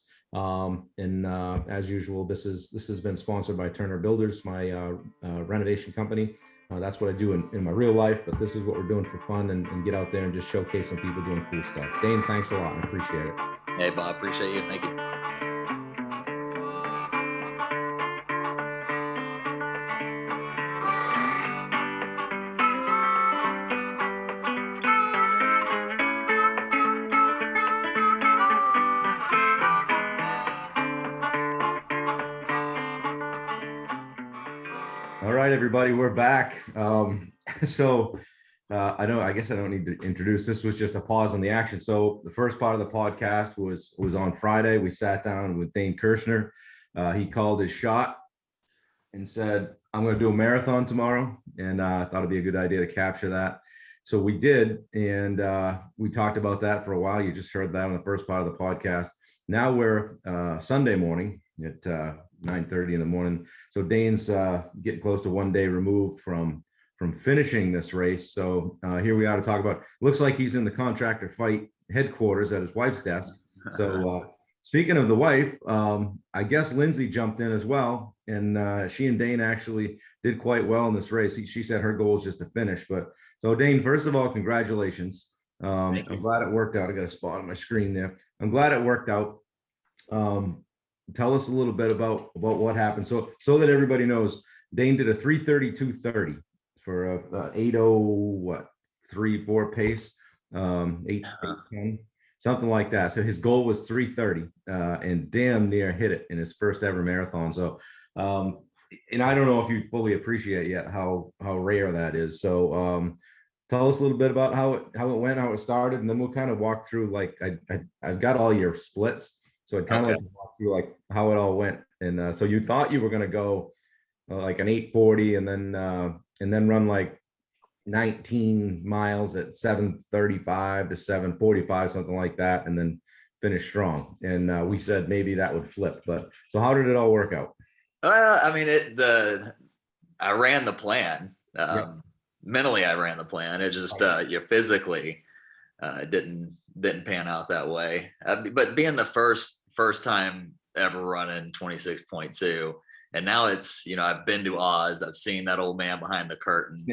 And as usual, this has been sponsored by Turner Builders, my renovation company. That's what I do in my real life, but this is what we're doing for fun, and get out there and just showcase some people doing cool stuff. Dane, thanks a lot. I appreciate it. Hey, Bob, appreciate you. Thank you. All right, everybody, we're back. I guess I don't need to introduce. This was just a pause on the action. So the first part of the podcast was on Friday. We sat down with Dane Kirshner. He called his shot and said, I'm going to do a marathon tomorrow. And I thought it'd be a good idea to capture that. So we did. And we talked about that for a while. You just heard that on the first part of the podcast. Now we're Sunday morning at 9:30 in the morning. So Dane's getting close to 1 day removed from finishing this race. So here we are to talk about, looks like he's in the contractor fight headquarters at his wife's desk. So speaking of the wife, I guess Lindsay jumped in as well. And she and Dane actually did quite well in this race. She said her goal is just to finish. But so Dane, first of all, congratulations. I'm glad it worked out. I got a spot on my screen there. I'm glad it worked out. Tell us a little bit about what happened. So that everybody knows, Dane did a 3:32:30 for a 8:03 8:34 pace, 8:10, something like that. So his goal was 3:30, and damn near hit it in his first ever marathon. So, and I don't know if you fully appreciate yet how rare that is. So, tell us a little bit about how it went, how it started, and then we'll kind of walk through, like, I've got all your splits, so I'd kind of Okay. like to walk through like how it all went. And so you thought you were going to go like an 8:40, and then run like 19 miles at 7:35 to 7:45, something like that, and then finish strong. And we said maybe that would flip. But so how did it all work out? I mean, I ran the plan. Yep. Mentally, I ran the plan. It just, physically, didn't pan out that way. But being the first time ever running 26.2, and now it's, I've been to Oz. I've seen that old man behind the curtain.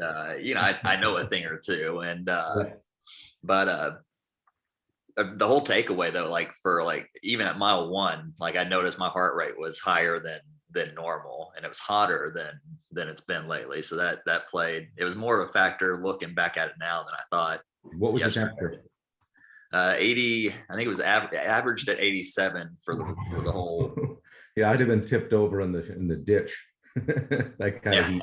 I know a thing or two, but the whole takeaway though, like for like even at mile one, like I noticed my heart rate was higher than normal, and it was hotter than it's been lately. So that played. It was more of a factor looking back at it now than I thought. What was the Yesterday. temperature? 80. I think it was averaged at 87 for the whole. Yeah, I'd have been tipped over in the ditch. That kind of heat.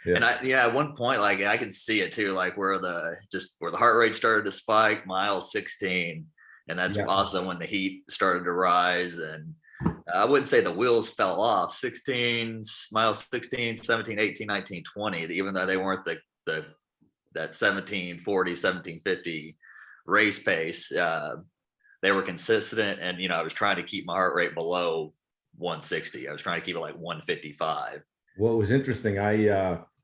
Yeah. And at one point, like I can see it too, like where the heart rate started to spike, mile 16, and that's Yeah. also when the heat started to rise. And I wouldn't say the wheels fell off. 16, mile 16, 17, 18, 19, 20, even though they weren't that 1740, 1750 race pace, they were consistent. And I was trying to keep my heart rate below 160. I was trying to keep it like 155. What was interesting,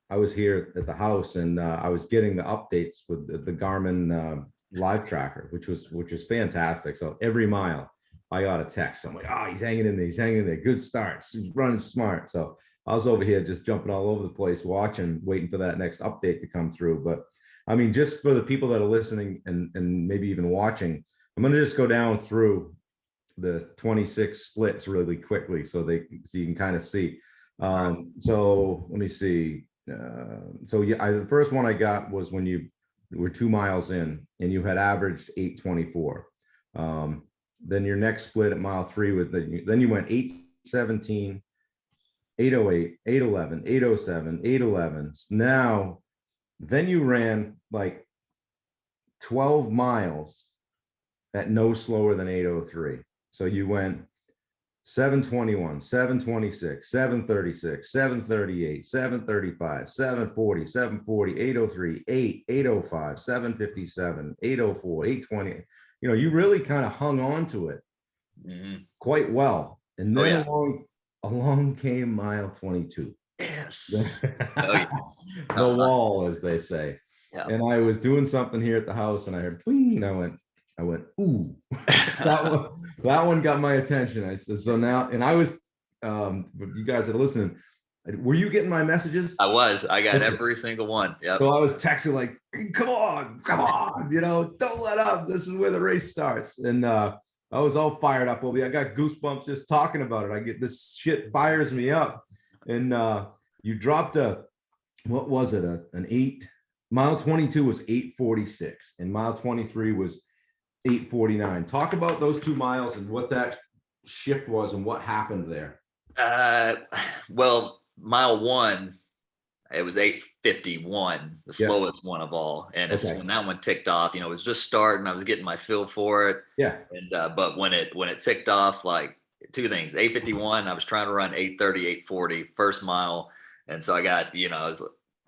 I was here at the house, and I was getting the updates with the Garmin live tracker, which was fantastic. So every mile I got a text. I'm like, oh, he's hanging in there. He's hanging in there. Good starts. He's running smart. So I was over here just jumping all over the place, watching, waiting for that next update to come through. But I mean, just for the people that are listening and maybe even watching, I'm going to just go down through the 26 splits really quickly so you can kind of see. So let me see. So yeah, the first one I got was when you were 2 miles in and you had averaged 8:24. Then your next split at mile 3 was then you went 8:17, 8:08, 8:11, 8:07, 8:11. Now, then you ran like 12 miles at no slower than 8:03. So you went 7:21, 7:26, 7:36, 7:38, 7:35, 7:40, 7:40, 8:03, 8, 8:05, 7:57, 8:04, 8:20. You really kind of hung on to it quite well. And then along came mile 22. Yes. The wall, as they say. Yeah. And I was doing something here at the house, and I heard cling, and I went, ooh. that one got my attention. I said, so now, and I was, you guys that are listening, were you getting my messages? I got every single one. Yeah. So I was texting like, come on, don't let up. This is where the race starts. And I was all fired up. I got goosebumps just talking about it. I get this shit fires me up. And you dropped what was it? An 8. Mile 22 was 8:46, and mile 23 was 8:49. Talk about those 2 miles and what that shift was and what happened there. Well, mile 1, it was 8:51, the slowest one of all. And it's when that one ticked off, it was just starting. I was getting my feel for it. Yeah. And but when it ticked off, like 2 things, 8:51, I was trying to run 8:30, 8:40 first mile. And so I got,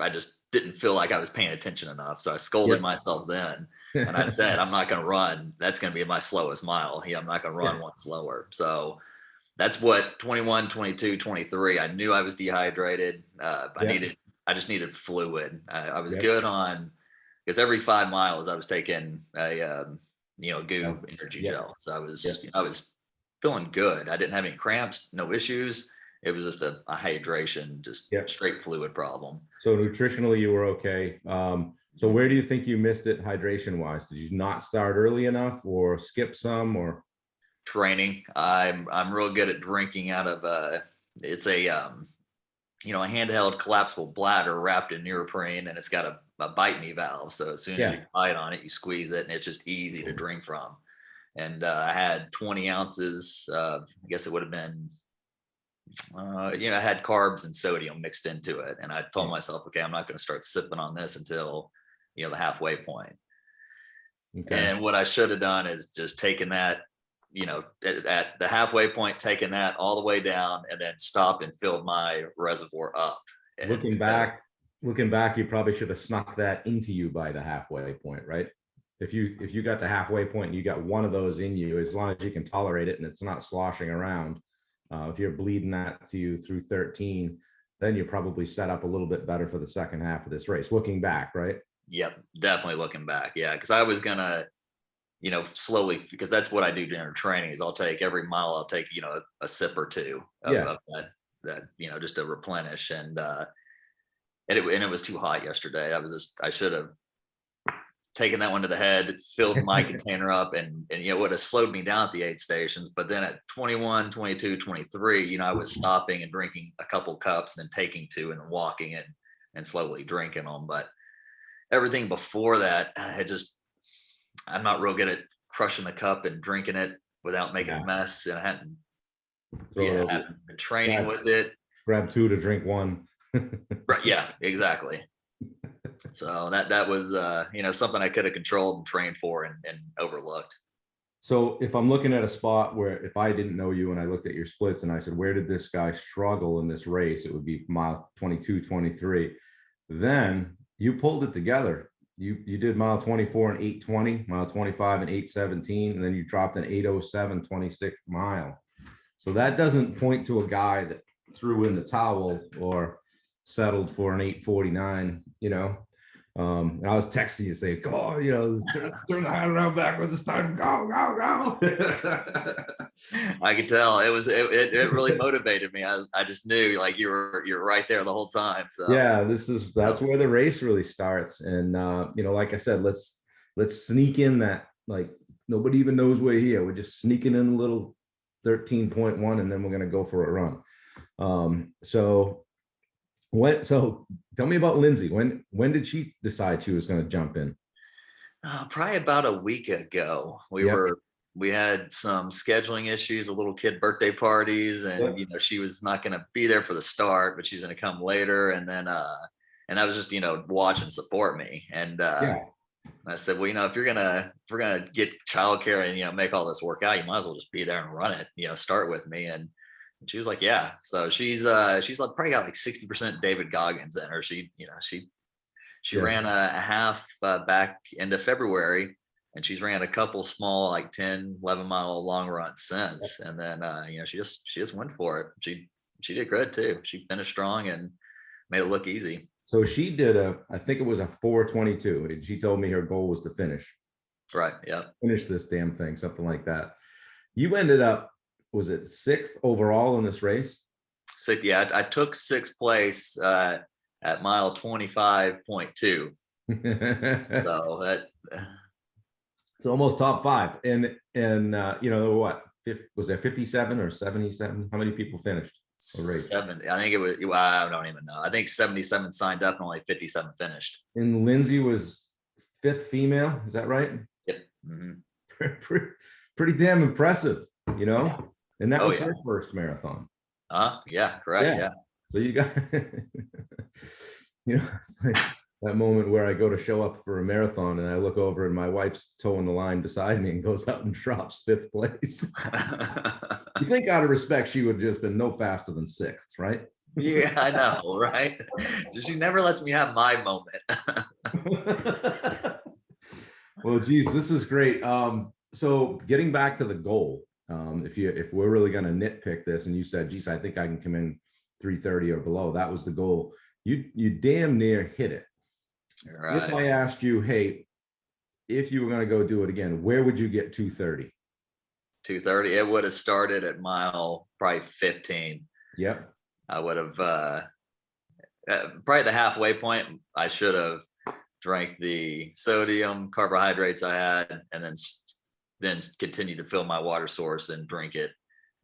I just didn't feel like I was paying attention enough. So I scolded myself then. And I said, I'm not going to run. That's going to be my slowest mile. I'm not going to run one slower. So that's what 21, 22, 23. I knew I was dehydrated. I just needed fluid. I was good on, because every 5 miles I was taking a, GOO energy gel. So I was feeling good. I didn't have any cramps, no issues. It was just a hydration, just straight fluid problem. So nutritionally, you were okay. So where do you think you missed it hydration wise? Did you not start early enough, or skip some, or training? I'm real good at drinking out of it's a a handheld collapsible bladder wrapped in neoprene, and it's got a bite me valve. So as soon as Yeah. you bite on it, you squeeze it, and it's just easy to drink from. And I had 20 ounces. I guess it would have been, I had carbs and sodium mixed into it. And I told myself, okay, I'm not going to start sipping on this until, the halfway point. Okay. And what I should have done is just taken that, at the halfway point, taken that all the way down, and then stopped and filled my reservoir up. And Looking back, looking back, you probably should have snuck that into you by the halfway point, right? If you got to halfway point and you got one of those in you, as long as you can tolerate it and it's not sloshing around, if you're bleeding that to you through 13, then you're probably set up a little bit better for the second half of this race. Looking back, right? yep, definitely looking back. Yeah. Cause I was gonna, slowly, because that's what I do during training is I'll take every mile, I'll take, a sip or two Yeah. of that, just to replenish. And it was too hot yesterday. I should have taken that one to the head, filled my container up, and it would have slowed me down at the aid stations. But then at 21, 22, 23, I was stopping and drinking a couple cups, and then taking two, and then walking and slowly drinking them. But everything before that, I'm not real good at crushing the cup and drinking it without making Yeah. a mess. And I hadn't, Throw those- hadn't been training Yeah. with it. grab two to drink one. Right. Yeah, exactly. So that was, something I could have controlled and trained for and overlooked. So if I'm looking at a spot where if I didn't know you and I looked at your splits and I said, where did this guy struggle in this race? It would be mile 22, 23. Then you pulled it together. You did mile 24 and 8:20, mile 25 and 8:17, and then you dropped an 8:07 26th mile. So that doesn't point to a guy that threw in the towel or settled for an 8:49, and I was texting you saying, "Come on, turn the hand around backwards. It's time to go." I could tell it really motivated me. I just knew like you're right there the whole time. So Yeah, that's where the race really starts. And like I said, let's sneak in that, like, nobody even knows we're here. We're just sneaking in a little 13.1, and then we're gonna go for a run. So tell me about Lindsay. When did she decide she was going to jump in? probably about a week ago, we had some scheduling issues, a little kid birthday parties, and she was not going to be there for the start, but she's going to come later. And then and I was just watch and support me. And I said, well, if we're gonna get childcare and make all this work out, you might as well just be there and run it. Start with me. And she was like, yeah. So she's like probably got like 60% David Goggins in her. She ran a half back into February, and she's ran a couple small, like 10, 11 mile long runs since. And then she just went for it. She did good too. She finished strong and made it look easy. So she did I think it was a 4:22, and she told me her goal was to finish. Right. Yeah. Finish this damn thing, something like that. You ended up, was it 6th overall in this race? So yeah, I took 6th place at mile 25.2. So that it's almost top 5. And what, was there 57 or 77? How many people finished? 70. I think it was, I don't even know. I think 77 signed up and only 57 finished. And Lindsay was 5th female. Is that right? Yep. Mm-hmm. Pretty damn impressive, Yeah. And that was her first marathon. Yeah, correct. Yeah. So you got, it's like that moment where I go to show up for a marathon and I look over and my wife's towing the line beside me and goes out and drops 5th place. You think out of respect, she would have just been no faster than 6th, right? Yeah, I know, right? She never lets me have my moment. Well, geez, this is great. So getting back to the goal, if we're really going to nitpick this, and you said, geez, I think I can come in 3:30 or below, that was the goal. You damn near hit it. Right. If I asked you, hey, if you were going to go do it again, where would you get 2:30? 2:30. It would have started at mile probably 15. Yep. I would have probably the halfway point. I should have drank the sodium carbohydrates I had, and then continue to fill my water source and drink it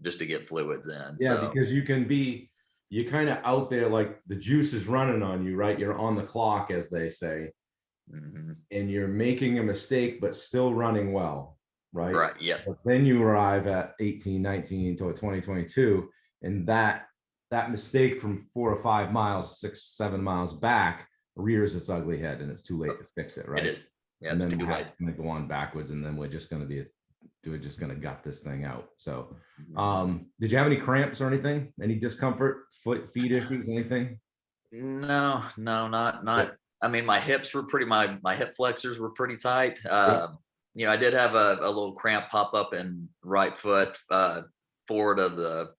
just to get fluids in. Yeah, so, because you can be you're kind of out there, like the juice is running on you, right? You're on the clock, as they say, Mhm. and you're making a mistake, but still running well, right? Right. Yep. But then you arrive at 18, 19 to 2022, and that mistake from 4 or 5 miles, 6, 7 miles back rears its ugly head, and it's too late to fix it, It right? is. Yeah. And It's then too late. that's going to go on backwards, and then we're just going to gut this thing out. So, Mhm. did you have any cramps or anything? Any discomfort, feet issues, anything? No, no, not Yeah. not. I mean, my hips were pretty. My hip flexors were pretty tight. Yeah. I did have a little cramp pop up in right foot, forward of the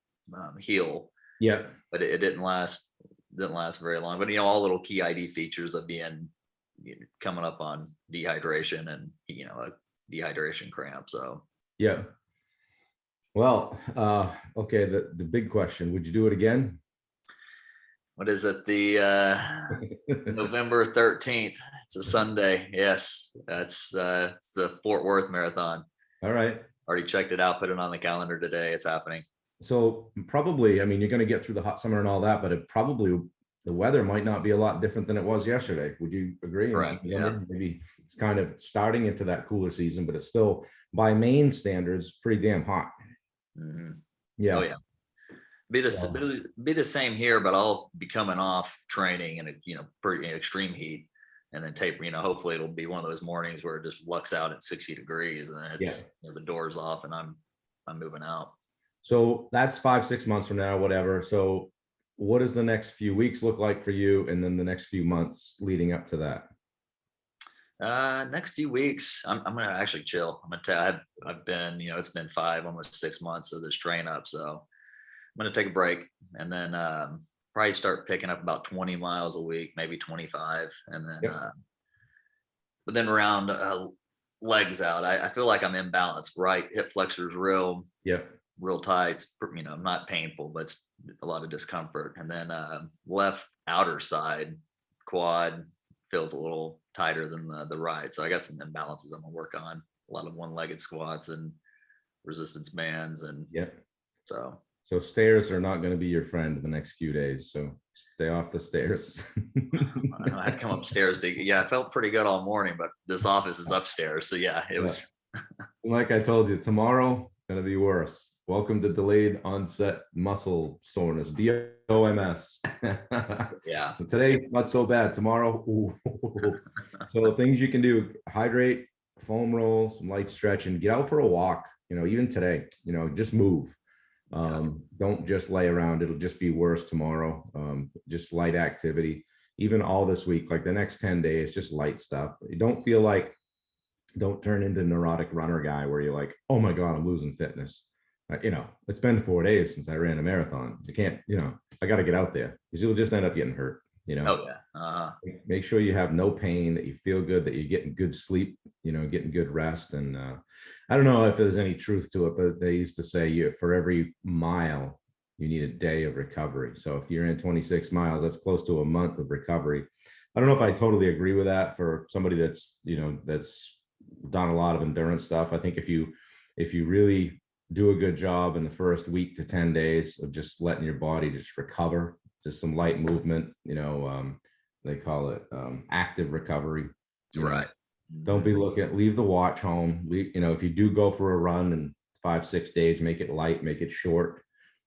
heel, Yeah. but it didn't last. Didn't last very long. But all little key ID features of being coming up on dehydration and a dehydration cramp. So Yeah. Well, okay. The big question: would you do it again? what is it? The November 13th. It's a Sunday. Yes, that's it's the Fort Worth Marathon. All right. Already checked it out. Put it on the calendar today. It's happening. So probably, I mean, you're going to get through the hot summer and all that, but it probably the weather might not be a lot different than it was yesterday. Would you agree? Correct. Yeah. Maybe it's kind of starting into that cooler season, but it's still, by Maine standards, pretty damn hot. Hmm. Oh Yeah. yeah. Be the So, be the same here, but I'll be coming off training in a pretty extreme heat, and then taper. Hopefully it'll be one of those mornings where it just lucks out at 60 degrees, and then yeah. it's the doors off, and I'm moving out. So that's 5, 6 months from now, whatever. So what does the next few weeks look like for you? And then the next few months leading up to that? Next few weeks, I'm gonna actually chill. I'm gonna tell. I've been it's been 5, almost 6 months of this train up, so I'm gonna take a break and then probably start picking up about 20 miles a week, maybe 25, and then Yep. but then around legs out, I feel like I'm imbalanced. Right hip flexors Yep. real tight. It's not painful, but it's a lot of discomfort. And then left outer side quad feels a little tighter than the right. So I got some imbalances I'm gonna work on. A lot of one-legged squats and resistance bands, and Yep. so So stairs are not going to be your friend the next few days. So stay off the stairs. I had to come upstairs to. Yeah, I felt pretty good all morning, but this office is upstairs, so yeah, it Yeah. was. Like I told you, tomorrow going to be worse. Welcome to delayed onset muscle soreness, DOMS. Yeah. Today, not so bad. Tomorrow, ooh. So things you can do: hydrate, foam roll, some light stretching, get out for a walk. Even today, just move. Yeah. Don't just lay around. It'll just be worse tomorrow. Just light activity. Even all this week, like the next 10 days, just light stuff. You don't turn into neurotic runner guy where you're like, oh my God, I'm losing fitness. It's been 4 days since I ran a marathon. You can't, I got to get out there because you'll just end up getting hurt. Oh yeah. Uh-huh. Make sure you have no pain, that you feel good, that you're getting good sleep, getting good rest. And I don't know if there's any truth to it, but they used to say for every mile, you need a day of recovery. So if you're in 26 miles, that's close to a month of recovery. I don't know if I totally agree with that for somebody that's done a lot of endurance stuff. I think if you really do a good job in the first week to 10 days of just letting your body just recover, just some light movement, they call it active recovery. Right. Don't be leave the watch home. If you do go for a run in 5, 6 days, make it light, make it short.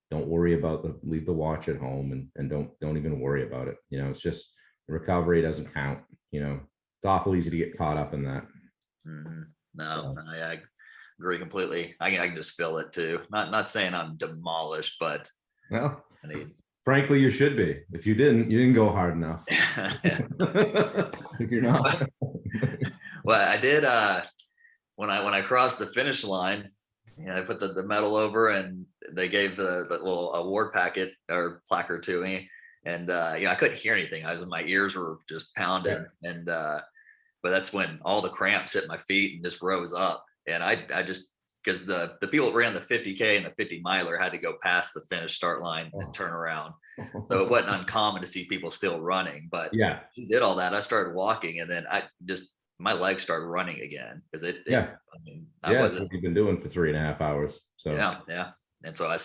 Don't worry about leave the watch at home, and don't even worry about it. It's just the recovery doesn't count. It's awful easy to get caught up in that. Mm-hmm. No, I agree completely. I can just feel it too. Not saying I'm demolished, but Well, I need. frankly, you should be. If you didn't go hard enough. If you're not. Well, I did when I crossed the finish line. I put the medal over, and they gave the little award packet or placard to me, and I couldn't hear anything. My ears were just pounding, and but that's when all the cramps hit my feet and just rose up, and I just because the people that ran the 50K and the 50 miler had to go past the finish start line and turn around. So it wasn't uncommon to see people still running, but Yeah. she did all that. I started walking, and then my legs started running again because I That's wasn't. what you've been doing for 3.5 hours. So Yeah. And so I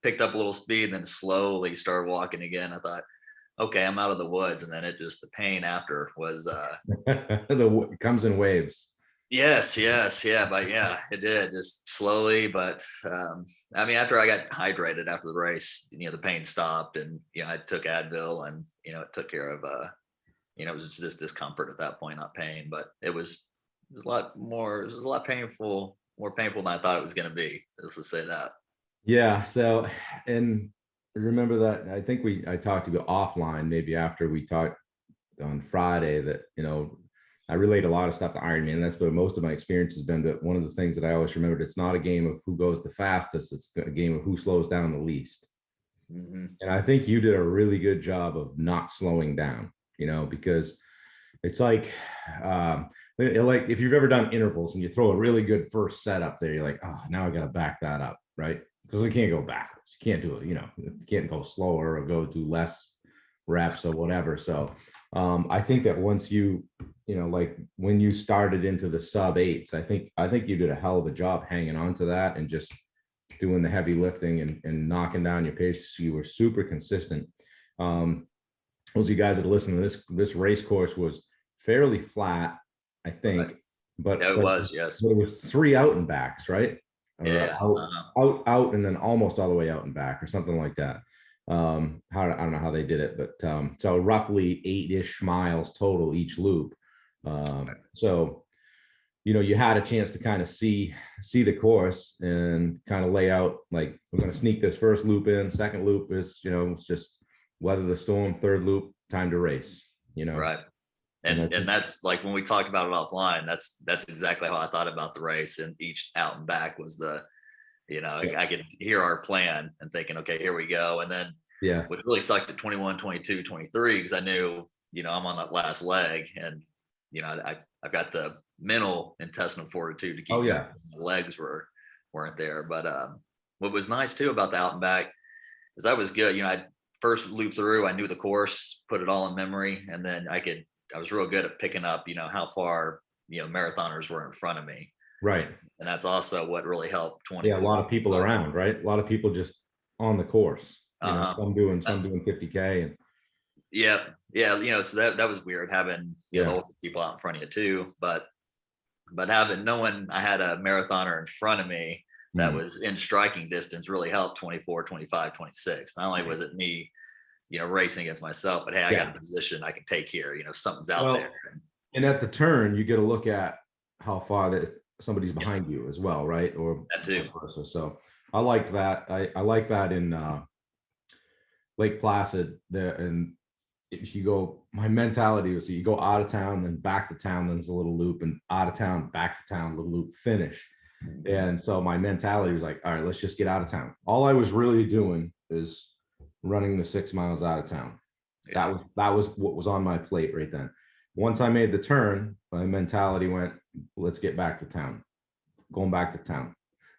picked up a little speed and then slowly started walking again. I thought, okay, I'm out of the woods. And then the pain after was, It comes in waves. yes, yes, yeah, but yeah, it did just slowly. But I mean, after I got hydrated after the race, the pain stopped, and I took Advil, and it took care of it was just discomfort at that point, not pain. But it was a lot more, it was a lot painful, more painful than I thought it was going to be. Let's just say that. Yeah. So, and remember that I talked to you offline, maybe after we talked on Friday, that, I relate a lot of stuff to Ironman. That's what most of my experience has been. But one of the things that I always remembered, it's not a game of who goes the fastest. It's a game of who slows down the least. And I think you did a really good job of not slowing down, because it's like, if you've ever done intervals and you throw a really good first set up there, you're like, oh, now I got to back that up, right? Because we can't go backwards. You can't do it, you can't go slower or go do less reps or whatever. So I think that once like when you started into the sub eights, I think you did a hell of a job hanging on to that and just doing the heavy lifting and knocking down your pace. You were super consistent. Those of you guys that are listening to this race course was fairly flat, I think, Right. but Yeah, it was, yes. there was 3 out and backs, right? Yeah. Out, and then almost all the way out and back, or something like that. I don't know how they did it, but so roughly 8-ish miles total each loop. So you had a chance to kind of see the course and kind of lay out, like, we're going to sneak this first loop in, second loop is, it's just weather the storm, third loop, time to race, Right. And that's like when we talked about it offline, that's exactly how I thought about the race. And each out and back was I could hear our plan and thinking, okay, here we go. And then what really sucked at 21, 22, 23, because I knew, I'm on that last leg, and, I've got the mental intestinal fortitude to keep going. The legs weren't there. But what was nice too about the out and back is that was good. I first loop through, I knew the course, put it all in memory, and then I was real good at picking up, how far, marathoners were in front of me. Right. And that's also what really helped 24. A lot of people around, right? A lot of people just on the course, some doing 50K. And yeah. So that was weird having older people out in front of you too, but knowing I had a marathoner in front of me that was in striking distance really helped 24, 25, 26. Not only was it me, racing against myself, but hey, I got a position I can take here. Something's out there. And at the turn, you get to look at how far that somebody's behind you as well, right? Or that too. So I liked that. I like that in Lake Placid there. And if you go, my mentality was, so you go out of town, then back to town, then there's a little loop, and out of town, back to town, little loop, finish. And so my mentality was like, all right, let's just get out of town. All I was really doing is running the 6 miles out of town. That was what was on my plate right then. Once I made the turn, my mentality went, let's get back to town, going back to town,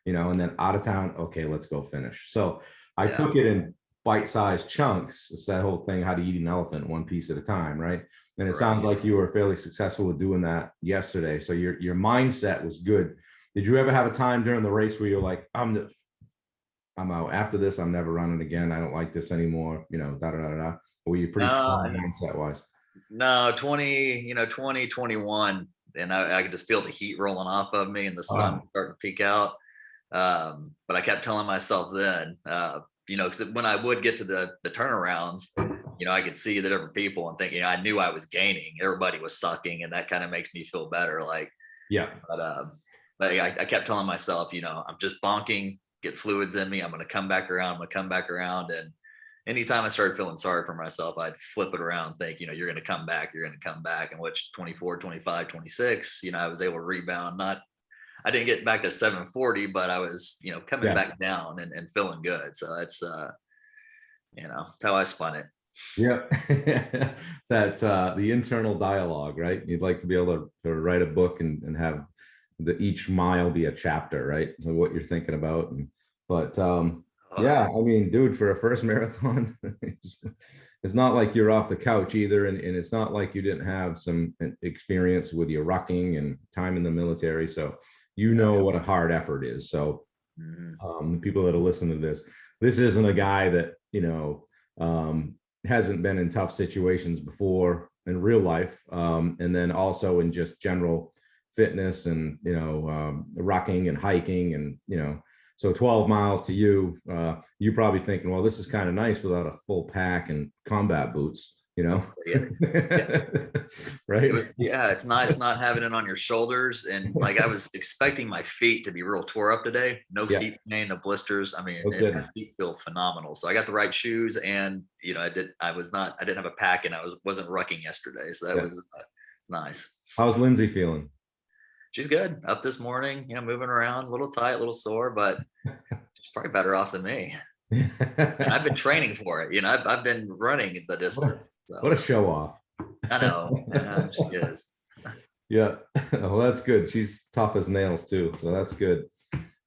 and then out of town. Okay, let's go finish. So I took it in bite-sized chunks. It's that whole thing, how to eat an elephant one piece at a time, right? And it sounds like you were fairly successful with doing that yesterday. So your mindset was good. Did you ever have a time during the race where you're like, I'm out after this, I'm never running again, I don't like this anymore, Or were you pretty strong mindset wise? No, 2021, and I could just feel the heat rolling off of me and the sun starting to peak out. But I kept telling myself then, because when I would get to the turnarounds, I could see the different people and thinking, I knew I was gaining. Everybody was sucking, and that kind of makes me feel better. But I kept telling myself, I'm just bonking, get fluids in me. I'm going to come back around. I'm going to come back around. And anytime I started feeling sorry for myself, I'd flip it around, think, you're going to come back, you're going to come back. And which 24, 25, 26, I was able to rebound. I didn't get back to 740, but I was, coming back down and feeling good. So that's, that's how I spun it. Yeah. That's the internal dialogue, right? You'd like to be able to write a book and have each mile be a chapter, right? So what you're thinking about. Yeah, I mean, dude, for a first marathon, it's not like you're off the couch either. And it's not like you didn't have some experience with your rucking and time in the military. So what a hard effort is. So the people that are listening to this, this isn't a guy that, hasn't been in tough situations before in real life. And then also in just general fitness and, rucking and hiking and, so 12 miles to you, you're probably thinking, well, this is kind of nice without a full pack and combat boots, Yeah. Yeah. right? Yeah, it's nice not having it on your shoulders. And like I was expecting my feet to be real tore up today. No Yeah. feet pain, no blisters. I mean, Oh, and my goodness. feet feel phenomenal. So I got the right shoes, and I didn't have a pack, and wasn't rucking yesterday. So that Yeah. was it's nice. How's Lindsay feeling? She's good. Up this morning, moving around, a little tight, a little sore, but she's probably better off than me. And I've been training for it. I've been running the distance. What a So show off. I know she is. Yeah. Well, that's good. She's tough as nails too. So that's good.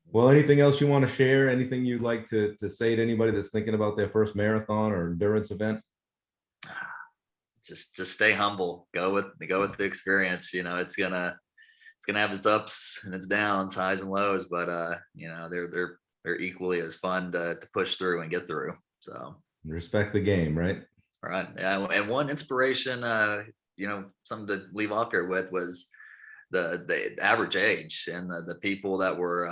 Well, anything else you want to share? Anything you'd like to say to anybody that's thinking about their first marathon or endurance event? Just stay humble. Go with the experience. It's gonna have its ups and its downs, highs and lows, but they're equally as fun to push through and get through. So Respect the game, right? all right. Yeah, and one inspiration, something to leave off here with was the average age and the people that were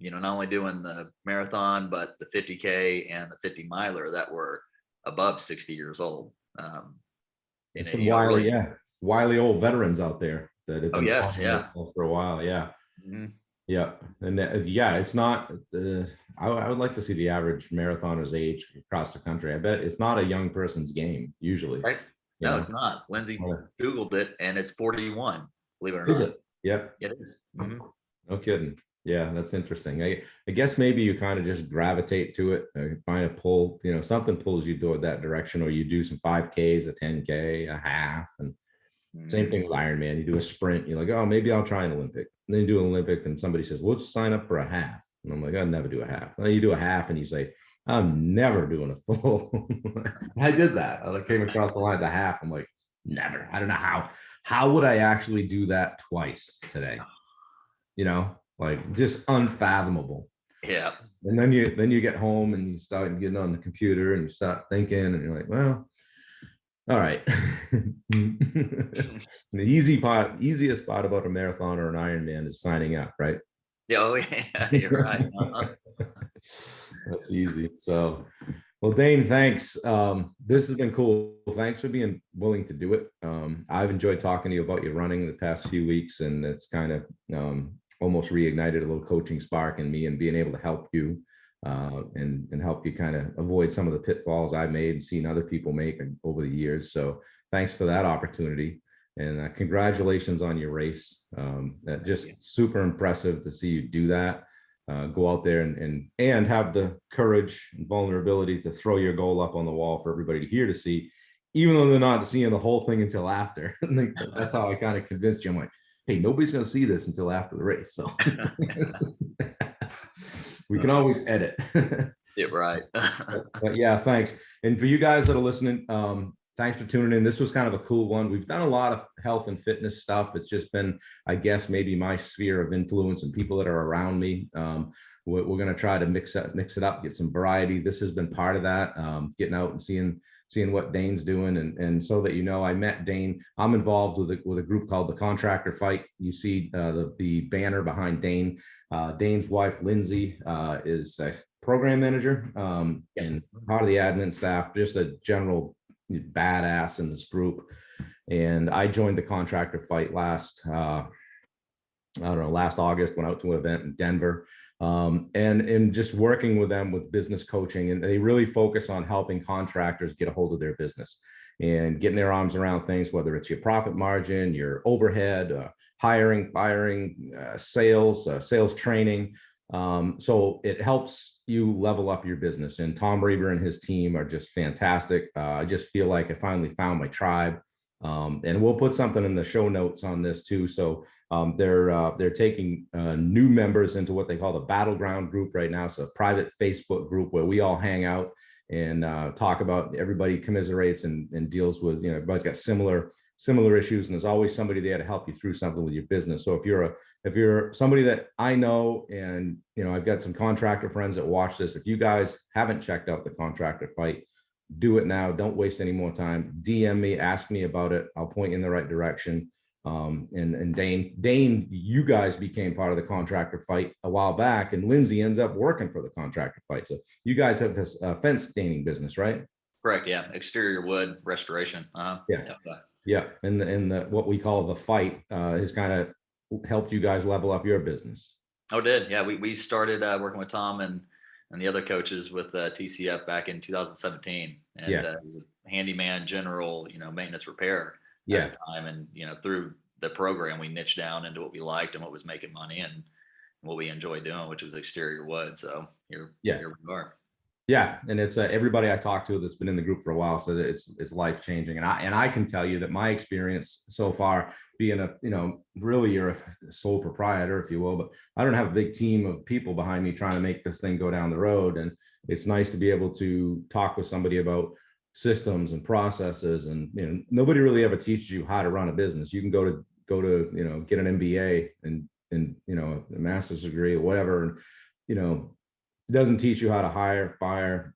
not only doing the marathon but the 50K and the 50 miler that were above 60 years old. There's some wily, really, wily old veterans out there that have been yes, following yeah. this for a while. Yeah. Mhm. Yeah. And it's not, I would like to see the average marathoner's age across the country. I bet it's not a young person's game usually. Right? you No, know? it's not. Lindsay Uh, Googled it, and it's 41. Believe it or Is not. it? Yep. It is. Mhm. No kidding. Yeah, that's interesting. I guess maybe you kind of just gravitate to it, find a pull, something pulls you toward that direction, or you do some 5Ks, a 10K, a half. And same Mhm. thing with Ironman. You do a sprint, you're like, oh, maybe I'll try an Olympic. And then you do an Olympic and somebody says, well, let's sign up for a half. And I'm like, I'll never do a half. And then you do a half and you say, I'm never doing a full. I did that. I came across the line at the half. I'm like, never. I don't know how. How would I actually do that twice today? Like just unfathomable. Yeah. And then you get home and you start getting on the computer and you start thinking and you're like, well, all right. The easiest part about a marathon or an Ironman is signing up, right? Yeah. Oh, yeah. You're right. Uh-huh. That's easy. So, well, Dane, thanks. This has been cool. Thanks for being willing to do it. I've enjoyed talking to you about your running the past few weeks, and it's kind of almost reignited a little coaching spark in me and being able to help you and help you kind of avoid some of the pitfalls I've made and seen other people make over the years. So thanks for that opportunity. And congratulations on your race. That just super impressive to see you do that. Go out there and have the courage and vulnerability to throw your goal up on the wall for everybody to hear to see, even though they're not seeing the whole thing until after. That's how I kind of convinced you. I'm like, hey, nobody's going to see this until after the race. So we can always edit. Yeah, right. But yeah, thanks. And for you guys that are listening, thanks for tuning in. This was kind of a cool one. We've done a lot of health and fitness stuff. It's just been, I guess, maybe my sphere of influence and people that are around me. We're going to try to mix it up, get some variety. This has been part of that, getting out and seeing what Dane's doing. And so that I met Dane. I'm involved with a group called the Contractor Fight. You see the banner behind Dane. Dane's wife, Lindsay, is a program manager and part of the admin staff, just a general badass in this group. And I joined the Contractor Fight last August, went out to an event in Denver, and just working with them with business coaching. And they really focus on helping contractors get a hold of their business and getting their arms around things, whether it's your profit margin, your overhead, hiring, firing, sales training. So it helps you level up your business. And Tom Reber and his team are just fantastic. I just feel like I finally found my tribe. And we'll put something in the show notes on this too. So they're taking new members into what they call the Battleground group right now. So a private Facebook group where we all hang out and talk about, everybody commiserates and deals with, everybody's got similar similar issues, and there's always somebody there to help you through something with your business. So if you're somebody that I know, and I've got some contractor friends that watch this, if you guys haven't checked out the Contractor Fight, do it now. Don't waste any more time. DM me, ask me about it. I'll point you in the right direction. And Dane, you guys became part of the Contractor Fight a while back, and Lindsay ends up working for the Contractor Fight. So you guys have this fence staining business, right? Correct. Yeah. Exterior wood restoration. Yeah. Yeah. And the what we call the fight has kind of helped you guys level up your business. Oh, did. Yeah. We started working with Tom and the other coaches with TCF back in 2017. And it was a handyman, general, maintenance repair at the time. And, through the program, we niched down into what we liked and what was making money and what we enjoyed doing, which was exterior wood. So here we are. Yeah, and it's everybody I talk to that's been in the group for a while, so that it's life changing. And I can tell you that my experience so far, being really you're a sole proprietor, if you will, but I don't have a big team of people behind me trying to make this thing go down the road. And it's nice to be able to talk with somebody about systems and processes. And nobody really ever teaches you how to run a business. You can go to get an MBA and a master's degree or whatever, and doesn't teach you how to hire, fire,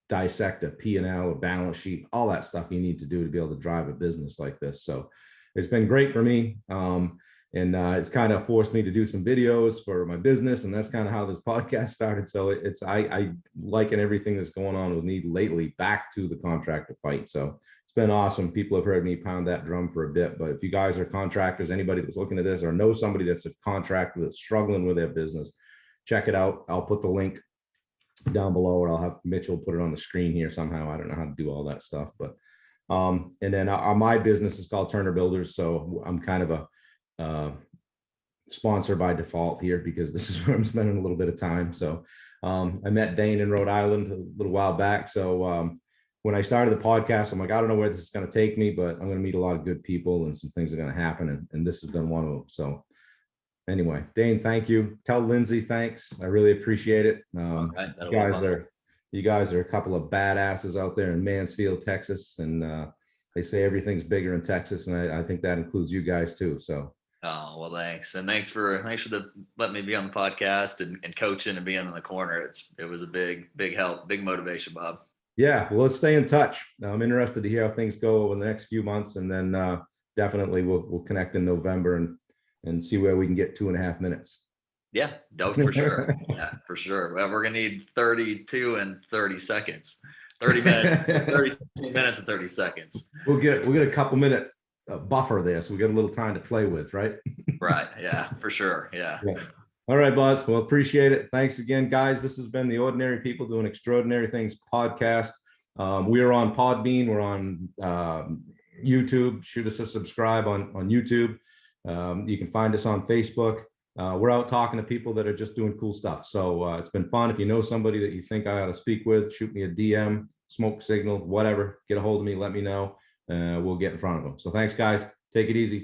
dissect a P&L, a balance sheet, all that stuff you need to do to be able to drive a business like this. So it's been great for me. And it's kind of forced me to do some videos for my business. And that's kind of how this podcast started. So I liken everything that's going on with me lately back to the Contractor Fight. So it's been awesome. People have heard me pound that drum for a bit, but if you guys are contractors, anybody that's looking at this or know somebody that's a contractor that's struggling with their business, check it out. I'll put the link down below, or I'll have Mitchell put it on the screen here somehow. I don't know how to do all that stuff, but and then my business is called Turner Builders. So I'm kind of a sponsor by default here because this is where I'm spending a little bit of time. So I met Dane in Rhode Island a little while back. So when I started the podcast, I'm like, I don't know where this is going to take me, but I'm going to meet a lot of good people and some things are going to happen. And this has been one of them. So anyway, Dane, thank you. Tell Lindsay thanks. I really appreciate it. You guys are a couple of badasses out there in Mansfield, Texas. And they say everything's bigger in Texas. And I think that includes you guys too. So. Oh, well, thanks. And thanks for letting me be on the podcast and coaching and being in the corner. It was a big help, big motivation, Bob. Yeah, well, let's stay in touch. I'm interested to hear how things go over the next few months, and then definitely we'll connect in November and see where we can get 2.5 minutes. Yeah, for sure. Yeah, for sure. Well, we're gonna need 32 and 30 seconds. 30 minutes, 30 minutes and 30 seconds. We'll get a couple minute buffer there, so we got a little time to play with, right? Right. Yeah, for sure. Yeah. All right, boss. Well, appreciate it. Thanks again, guys. This has been the Ordinary People Doing Extraordinary Things podcast. We are on Podbean. We're on YouTube. Shoot us a subscribe on YouTube. You can find us on Facebook. We're out talking to people that are just doing cool stuff. So it's been fun. If you know somebody that you think I ought to speak with, shoot me a DM, smoke signal, whatever. Get a hold of me. Let me know. We'll get in front of them. So thanks, guys. Take it easy.